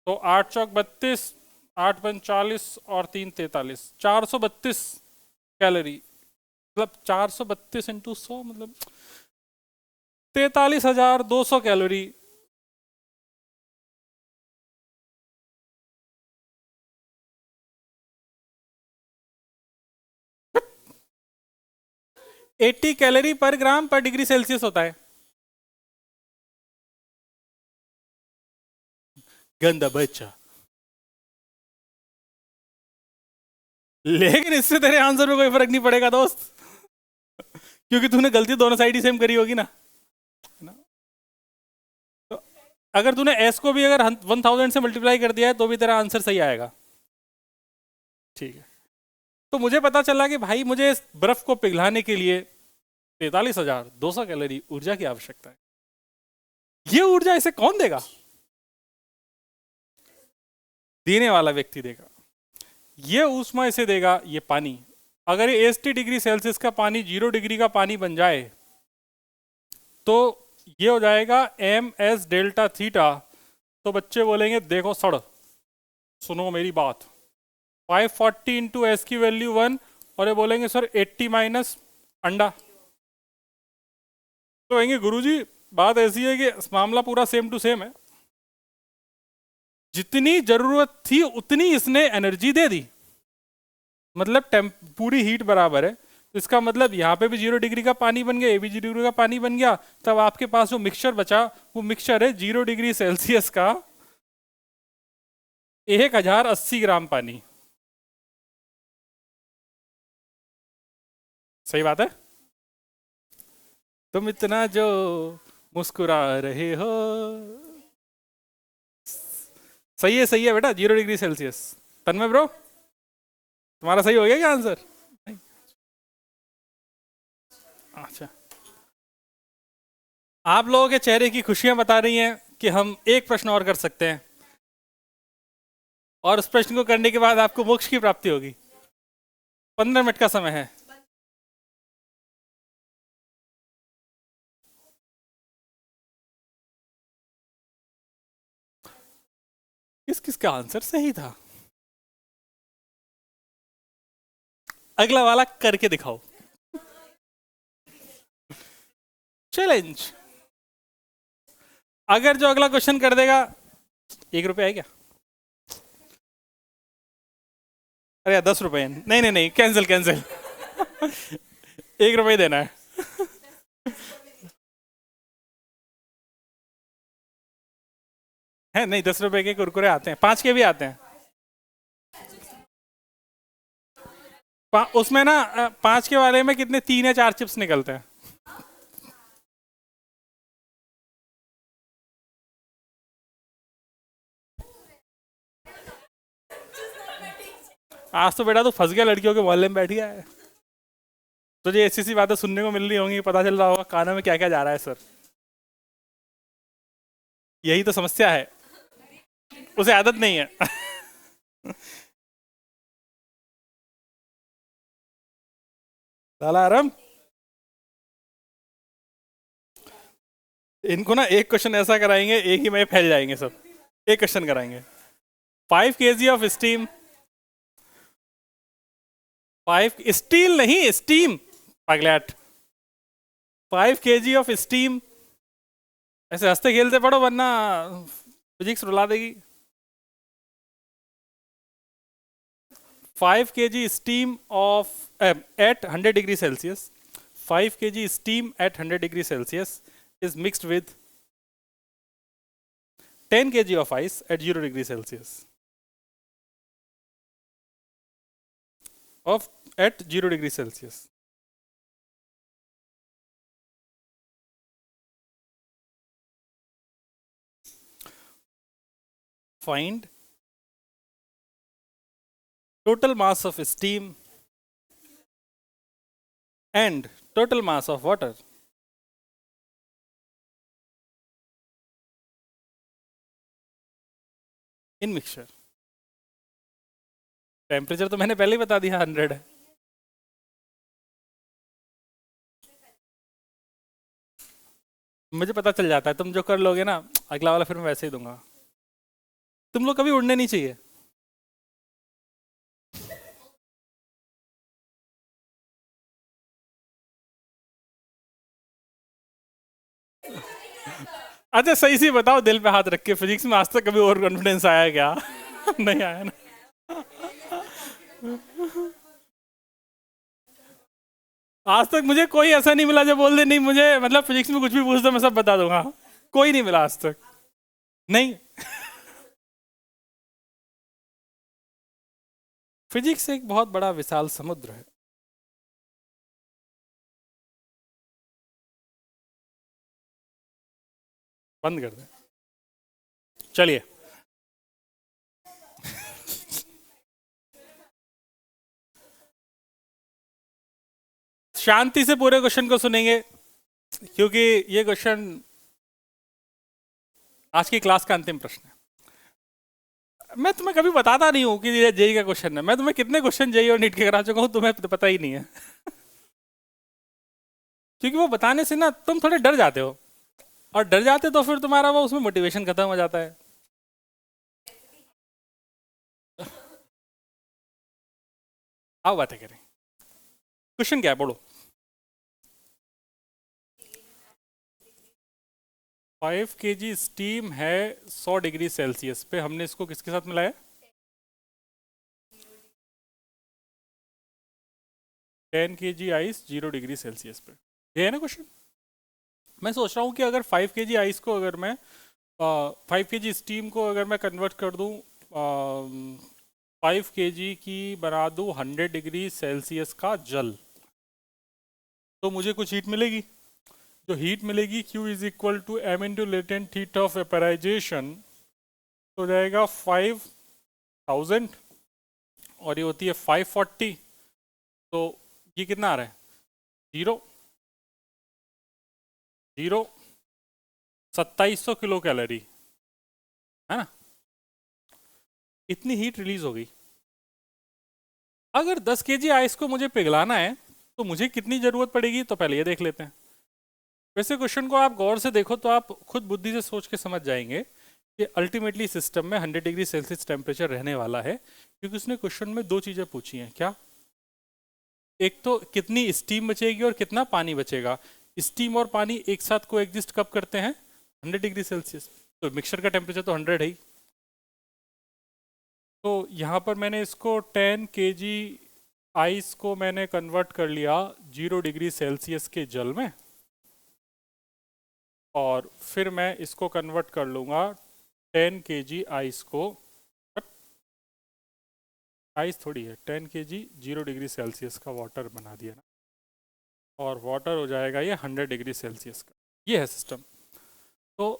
तो 8 चौक 32, 8 पंच 40 और 3 43, 432 कैलोरी। मतलब 432 इंटू 100 मतलब 43,200 कैलोरी। एट्टी कैलोरी पर ग्राम पर डिग्री सेल्सियस होता है। गंदा बच्चा। लेकिन इससे तेरे आंसर में कोई फर्क नहीं पड़ेगा दोस्त, क्योंकि तूने गलती दोनों साइड ही सेम करी होगी ना। तो अगर तूने एस को भी अगर 1000 से मल्टीप्लाई कर दिया है तो भी तेरा आंसर सही आएगा। ठीक है, तो मुझे पता चला कि भाई मुझे इस बर्फ को पिघलाने के लिए 43,200 कैलोरी ऊर्जा की आवश्यकता है। ये ऊर्जा इसे कौन देगा? देने वाला व्यक्ति देगा। ये ऊष्मा इसे देगा ये पानी। अगर ये 80 डिग्री सेल्सियस का पानी 0 डिग्री का पानी बन जाए तो ये हो जाएगा ms डेल्टा थीटा। तो बच्चे बोलेंगे देखो सड़, सुनो मेरी बात, 540 इंटू एस की वैल्यू 1, और ये बोलेंगे सर 80 माइनस अंडा। तो कहेंगे गुरुजी बात ऐसी है कि मामला पूरा सेम टू सेम है, जितनी जरूरत थी उतनी इसने एनर्जी दे दी, मतलब पूरी हीट बराबर है। तो इसका मतलब यहाँ पे भी 0 डिग्री का पानी बन गया, ये भी 0 डिग्री का पानी बन गया। तब आपके पास जो मिक्सचर बचा वो मिक्सचर है 0 डिग्री सेल्सियस का 1080 ग्राम पानी। सही बात है? तुम इतना जो मुस्कुरा रहे हो, सही है बेटा, 0 डिग्री सेल्सियस। तन्मय ब्रो, तुम्हारा सही हो गया क्या आंसर? नहीं? अच्छा, आप लोगों के चेहरे की खुशियां बता रही हैं कि हम एक प्रश्न और कर सकते हैं, और उस प्रश्न को करने के बाद आपको मोक्ष की प्राप्ति होगी। 15 मिनट का समय है। किस किस का आंसर सही था? अगला वाला करके दिखाओ। चैलेंज। अगर जो अगला क्वेश्चन कर देगा, 1 रुपया है क्या? अरे 10 रुपए, नहीं नहीं नहीं, कैंसिल कैंसिल। 1 रुपये देना है। है नहीं, 10 रुपए के कुरकुरे आते हैं, 5 के भी आते हैं। उसमें ना 5 के वाले में कितने 3 या 4 चिप्स निकलते हैं। आज तो बेटा तू फंस गया, लड़कियों के मोहल्ले में बैठ गया है। तुझे ऐसी सी बातें सुनने को मिल रही होंगी, पता चल रहा होगा कानों में क्या क्या जा रहा है सर। यही तो समस्या है, उसे आदत नहीं है। साला आराम। इनको ना एक क्वेश्चन ऐसा कराएंगे, एक ही में फैल जाएंगे सब। एक क्वेश्चन कराएंगे। 5 kg ऑफ स्टीम, 5 स्टील नहीं steam, Pagglait. 5 kg of steam, ऐसे हंसते खेलते पढ़ो वरना फिजिक्स रुला देगी। 5 kg steam of at 100 degree Celsius, 5 kg steam at 100 degree Celsius is mixed with 10 kg of ice at 0 degree Celsius. At 0 degree Celsius. Find total mass of steam and total mass of water in mixture. Temperature तो मैंने पहले ही बता दिया, 100 है। मुझे पता चल जाता है, तुम जो कर लोगे ना अगला वाला फिर मैं वैसे ही दूंगा। तुम लोग कभी उड़ने नहीं चाहिए। अच्छा सही से बताओ, दिल पे हाथ रख के, फिजिक्स में आज तक कभी ओवर कॉन्फिडेंस आया क्या? नहीं आया ना। आज तक मुझे कोई ऐसा नहीं मिला जो बोल दे नहीं मुझे, मतलब फिजिक्स में कुछ भी पूछ दो मैं सब बता दूंगा। कोई नहीं मिला आज तक, नहीं। फिजिक्स एक बहुत बड़ा विशाल समुद्र है। बंद कर दे, चलिए। शांति से पूरे क्वेश्चन को सुनेंगे, क्योंकि ये क्वेश्चन आज की क्लास का अंतिम प्रश्न है। मैं तुम्हें कभी बताता नहीं हूं कि ये जेई का क्वेश्चन है। मैं तुम्हें कितने क्वेश्चन जेई और नीट के करा चुका हूं, तुम्हें तो पता ही नहीं है। क्योंकि वो बताने से ना तुम थोड़े डर जाते हो, और डर जाते तो फिर तुम्हारा वो उसमें मोटिवेशन खत्म हो जाता है। आओ बातें करें। क्वेश्चन क्या है, बोलो। 5 kg स्टीम है 100 डिग्री सेल्सियस पे, हमने इसको किसके साथ मिलाया? 10 kg आइस 0 डिग्री सेल्सियस पे। ये है ना क्वेश्चन। मैं सोच रहा हूँ कि अगर 5 kg आइस को अगर मैं 5 kg स्टीम को अगर मैं कन्वर्ट कर दूँ 5 kg की बना दूँ 100 डिग्री सेल्सियस का जल, तो मुझे कुछ हीट मिलेगी। जो हीट मिलेगी Q is equal to M into latent heat of vaporisation, तो जाएगा 5000 और ये होती है 540, तो ये कितना आ रहा है? 0 0 2700 किलो कैलोरी, है ना। इतनी हीट रिलीज हो गई। अगर 10 kg आइस को मुझे पिघलाना है तो मुझे कितनी जरूरत पड़ेगी, तो पहले ये देख लेते हैं। वैसे क्वेश्चन को आप गौर से देखो तो आप खुद बुद्धि से सोच के समझ जाएंगे ये अल्टीमेटली सिस्टम में 100 डिग्री सेल्सियस टेम्परेचर रहने वाला है, क्योंकि उसने क्वेश्चन में दो चीज़ें पूछी हैं। क्या? एक तो कितनी स्टीम बचेगी और कितना पानी बचेगा। स्टीम और पानी एक साथ को एग्जिस्ट कब करते हैं? 100 डिग्री सेल्सियस। तो मिक्सचर का टेम्परेचर तो 100 है ही। तो यहाँ पर मैंने इसको 10 kg आइस को मैंने कन्वर्ट कर लिया 0 डिग्री सेल्सियस के जल में, और फिर मैं इसको कन्वर्ट कर लूँगा 10 kg आइस को, आइस थोड़ी है, 10 kg 0 डिग्री सेल्सियस का वाटर बना दिया ना, और वाटर हो जाएगा ये 100 डिग्री सेल्सियस का। ये है सिस्टम। तो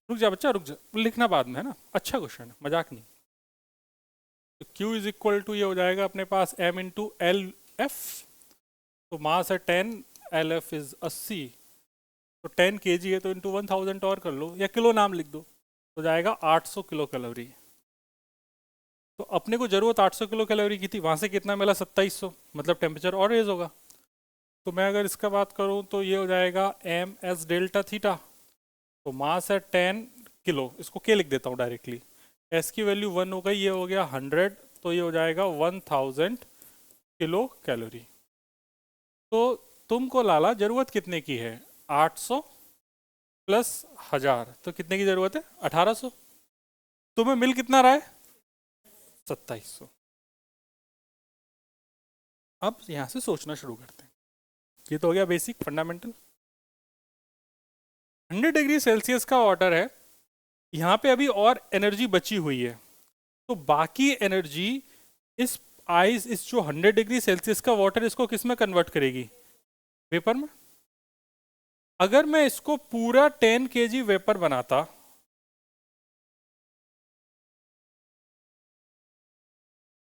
रुक जा बच्चा, रुक जा, लिखना बाद में है ना, अच्छा क्वेश्चन है, मजाक नहीं। तो Q इज इक्वल टू ये हो जाएगा अपने पास m इंटू एल एफ, तो मास है 10, एल एफ इज 80, तो 10 kg है तो इंटू 1000 और कर लो, या किलो नाम लिख दो, तो जाएगा 800 किलो कैलोरी। तो अपने को जरूरत 800 किलो कैलोरी की थी, वहां से कितना मिला? 2700, मतलब टेम्परेचर और रेज होगा। तो मैं अगर इसका बात करूं तो ये हो जाएगा एम एस डेल्टा थीटा, तो मास है 10 किलो, इसको के लिख देता हूँ डायरेक्टली, एस की वैल्यू 1 हो गई, ये हो गया 100, तो ये हो जाएगा 1000 किलो कैलोरी। तो तुमको लाला जरूरत कितने की है? 800 प्लस 1000, तो कितने की जरूरत है? 1800। तुम्हें मिल कितना रहा है? 2700। अब यहां से सोचना शुरू करते हैं। ये तो हो गया बेसिक फंडामेंटल। 100 डिग्री सेल्सियस का वाटर है, यहाँ पे अभी और एनर्जी बची हुई है, तो बाकी एनर्जी इस आइस, इस जो 100 डिग्री सेल्सियस का वाटर, इसको किस में कन्वर्ट करेगी? वेपर में। अगर मैं इसको पूरा 10 kg वेपर बनाता,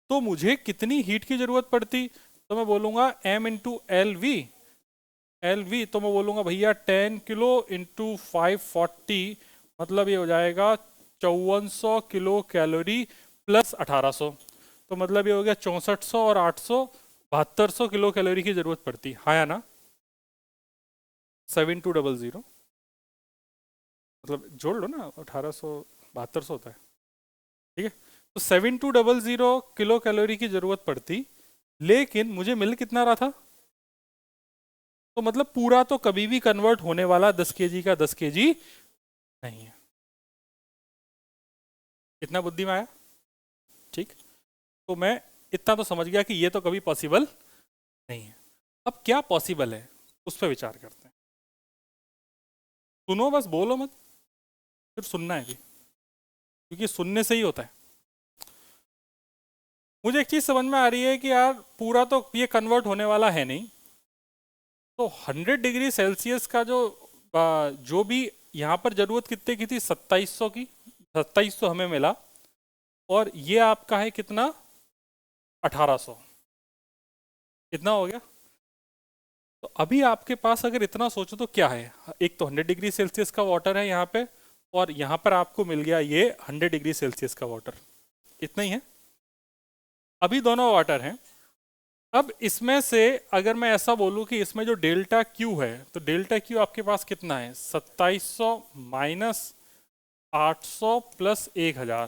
तो मुझे कितनी हीट की जरूरत पड़ती? तो मैं बोलूंगा m into L V, L V, तो मैं बोलूंगा भैया 10 किलो इंटू 540, मतलब ये हो जाएगा 5400 किलो कैलोरी प्लस 1800, तो मतलब ये हो गया 6400 और 800, 7200 किलो कैलोरी की जरूरत पड़ती। हाँ या ना? 7200, मतलब जोड़ लो ना, 1800 7200 होता है, ठीक है। तो 7200 किलो कैलोरी की जरूरत पड़ती, लेकिन मुझे मिल कितना रहा था? तो मतलब पूरा तो कभी भी कन्वर्ट होने वाला 10 kg का 10 kg नहीं है। इतना बुद्धि में आया? ठीक। तो मैं इतना तो समझ गया कि ये तो कभी पॉसिबल नहीं है। अब क्या पॉसिबल है उस पर विचार करते हैं। सुनो, बस बोलो मत, सिर्फ सुनना है भी, क्योंकि सुनने से ही होता है। मुझे एक चीज समझ में आ रही है कि यार पूरा तो ये कन्वर्ट होने वाला है नहीं, तो 100 डिग्री सेल्सियस का जो भी यहाँ पर जरूरत कितने की थी? 2700 की, 2700 हमें मिला, और ये आपका है कितना? 1800। इतना हो गया। तो अभी आपके पास अगर इतना सोचो तो क्या है? एक तो 100 डिग्री सेल्सियस का वाटर है यहाँ पे, और यहाँ पर आपको मिल गया ये 100 डिग्री सेल्सियस का वाटर, इतना ही है। अभी दोनों वाटर हैं। अब इसमें से अगर मैं ऐसा बोलूं कि इसमें जो डेल्टा क्यू है, तो डेल्टा क्यू आपके पास कितना है? 2700 माइनस 800 प्लस 1000,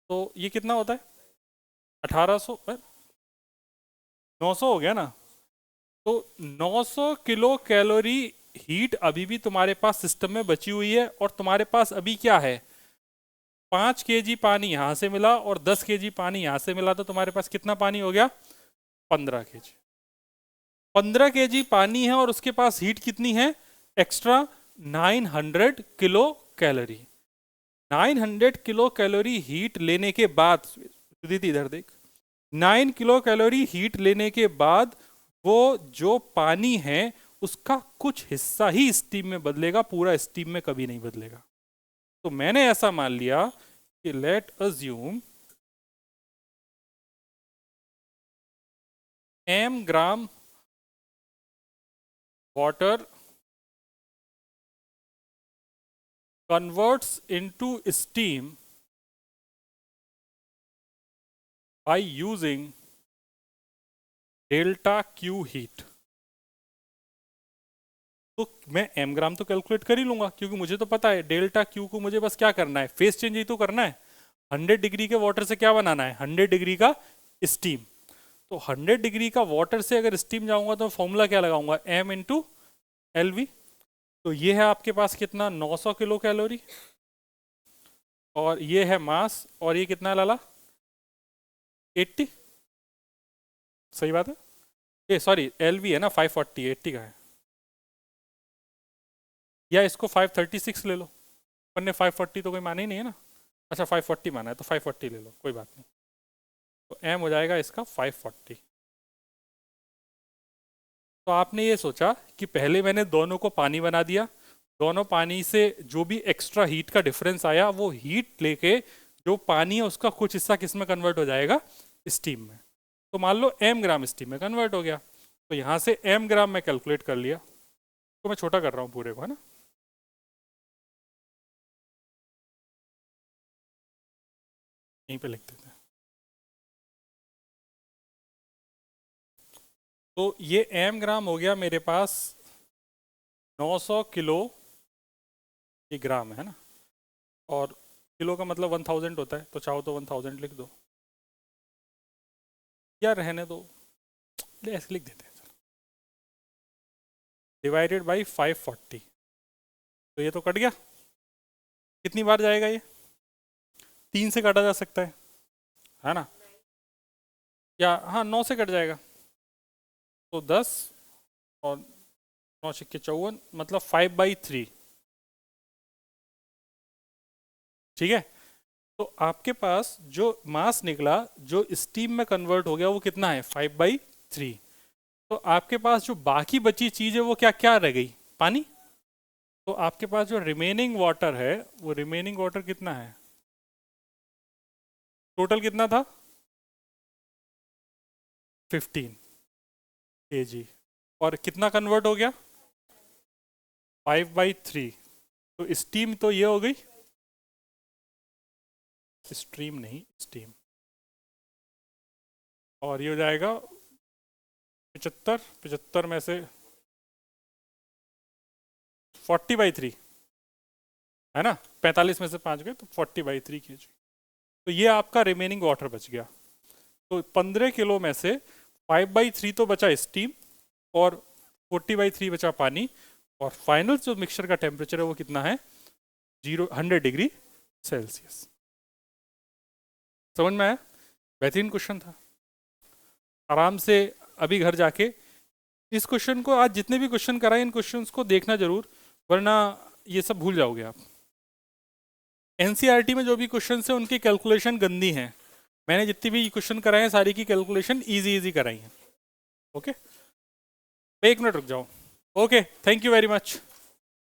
तो ये कितना होता है? 1800, 900 हो गया ना। तो 900 किलो कैलोरी हीट अभी भी तुम्हारे पास सिस्टम में बची हुई है, और तुम्हारे पास अभी क्या है? 5 kg पानी यहां से मिला और 10 kg पानी यहां से मिला, तो तुम्हारे पास कितना पानी हो गया? 15 kg। 15 kg पानी है, और उसके पास हीट कितनी है extra? 900 kilo calorie. 900 kilo calorie heat लेने के बाद, दीदी इधर देख, 9 किलो कैलोरी हीट लेने के बाद वो जो पानी है उसका कुछ हिस्सा ही स्टीम में बदलेगा, पूरा स्टीम में कभी नहीं बदलेगा। तो मैंने ऐसा मान लिया कि late assume m gram water converts into steam by using delta Q heat। तो मैं एम ग्राम तो कैलकुलेट कर ही लूंगा, क्योंकि मुझे तो पता है डेल्टा क्यू को मुझे बस क्या करना है, फेस चेंज ही तो करना है। 100 डिग्री के वाटर से क्या बनाना है, 100 डिग्री का स्टीम। तो 100 डिग्री का वाटर से अगर स्टीम जाऊंगा तो फॉर्मूला क्या लगाऊंगा, एम इंटू एल वी। तो ये है आपके पास कितना, 900 किलो कैलोरी, और ये है मास, और ये कितना लाला, 80। सही बात है, ये सॉरी एल वी है ना 540, 80 का है, या इसको 536 ले लो, अपन ने 540 तो कोई माना ही नहीं है ना। अच्छा 540 माना है तो 540 ले लो, कोई बात नहीं। तो एम हो जाएगा इसका 540। तो आपने ये सोचा कि पहले मैंने दोनों को पानी बना दिया, दोनों पानी से जो भी एक्स्ट्रा हीट का डिफरेंस आया वो हीट लेके जो पानी है उसका कुछ हिस्सा किस में कन्वर्ट हो जाएगा, स्टीम में। तो मान लो एम ग्राम स्टीम में कन्वर्ट हो गया, तो यहाँ से एम ग्राम में कैलकुलेट कर लिया। तो मैं छोटा कर रहा हूँ पूरे को, है ना। यहीं पे लिख देते हैं। तो ये एम ग्राम हो गया मेरे पास 900 किलो, ये ग्राम है ना, और किलो का मतलब 1000 होता है, तो चाहो तो 1000 लिख दो, या रहने दो, ऐसे लिख देते हैं, डिवाइडेड बाई 540। तो ये तो कट गया, कितनी बार जाएगा ये, 3 से काटा जा सकता है ना, या हाँ 9 से कट जाएगा, तो 10 और 9 छक्के 54, मतलब 5/3। ठीक है, तो आपके पास जो मास निकला जो स्टीम में कन्वर्ट हो गया वो कितना है, 5/3। तो आपके पास जो बाकी बची चीज है वो क्या क्या रह गई, पानी। तो आपके पास जो रिमेनिंग वाटर है वो रिमेनिंग वाटर कितना है, टोटल कितना था 15 kg, और कितना कन्वर्ट हो गया 5/3। तो स्टीम तो ये हो गई, स्ट्रीम नहीं स्टीम, और ये हो जाएगा 75, 75 में से 40/3, है ना, 45 में से 5 गए तो 40/3 kg। तो ये आपका रिमेनिंग वाटर बच गया। तो 15 किलो में से 5/3 तो बचा स्टीम, और 40/3 बचा पानी, और फाइनल जो मिक्सचर का टेम्परेचर है वो कितना है, 100 डिग्री सेल्सियस। समझ में आया, बेहतरीन क्वेश्चन था। आराम से अभी घर जाके इस क्वेश्चन को, आज जितने भी क्वेश्चन कराए इन क्वेश्चंस को देखना जरूर, वरना ये सब भूल जाओगे आप। एनसीईआरटी में जो भी क्वेश्चन है उनकी कैलकुलेशन गंदी है, मैंने जितनी भी क्वेश्चन कराए हैं सारी की कैलकुलेशन इजी इजी कराई है। ओके, एक मिनट रुक जाओ। Okay, thank you very much.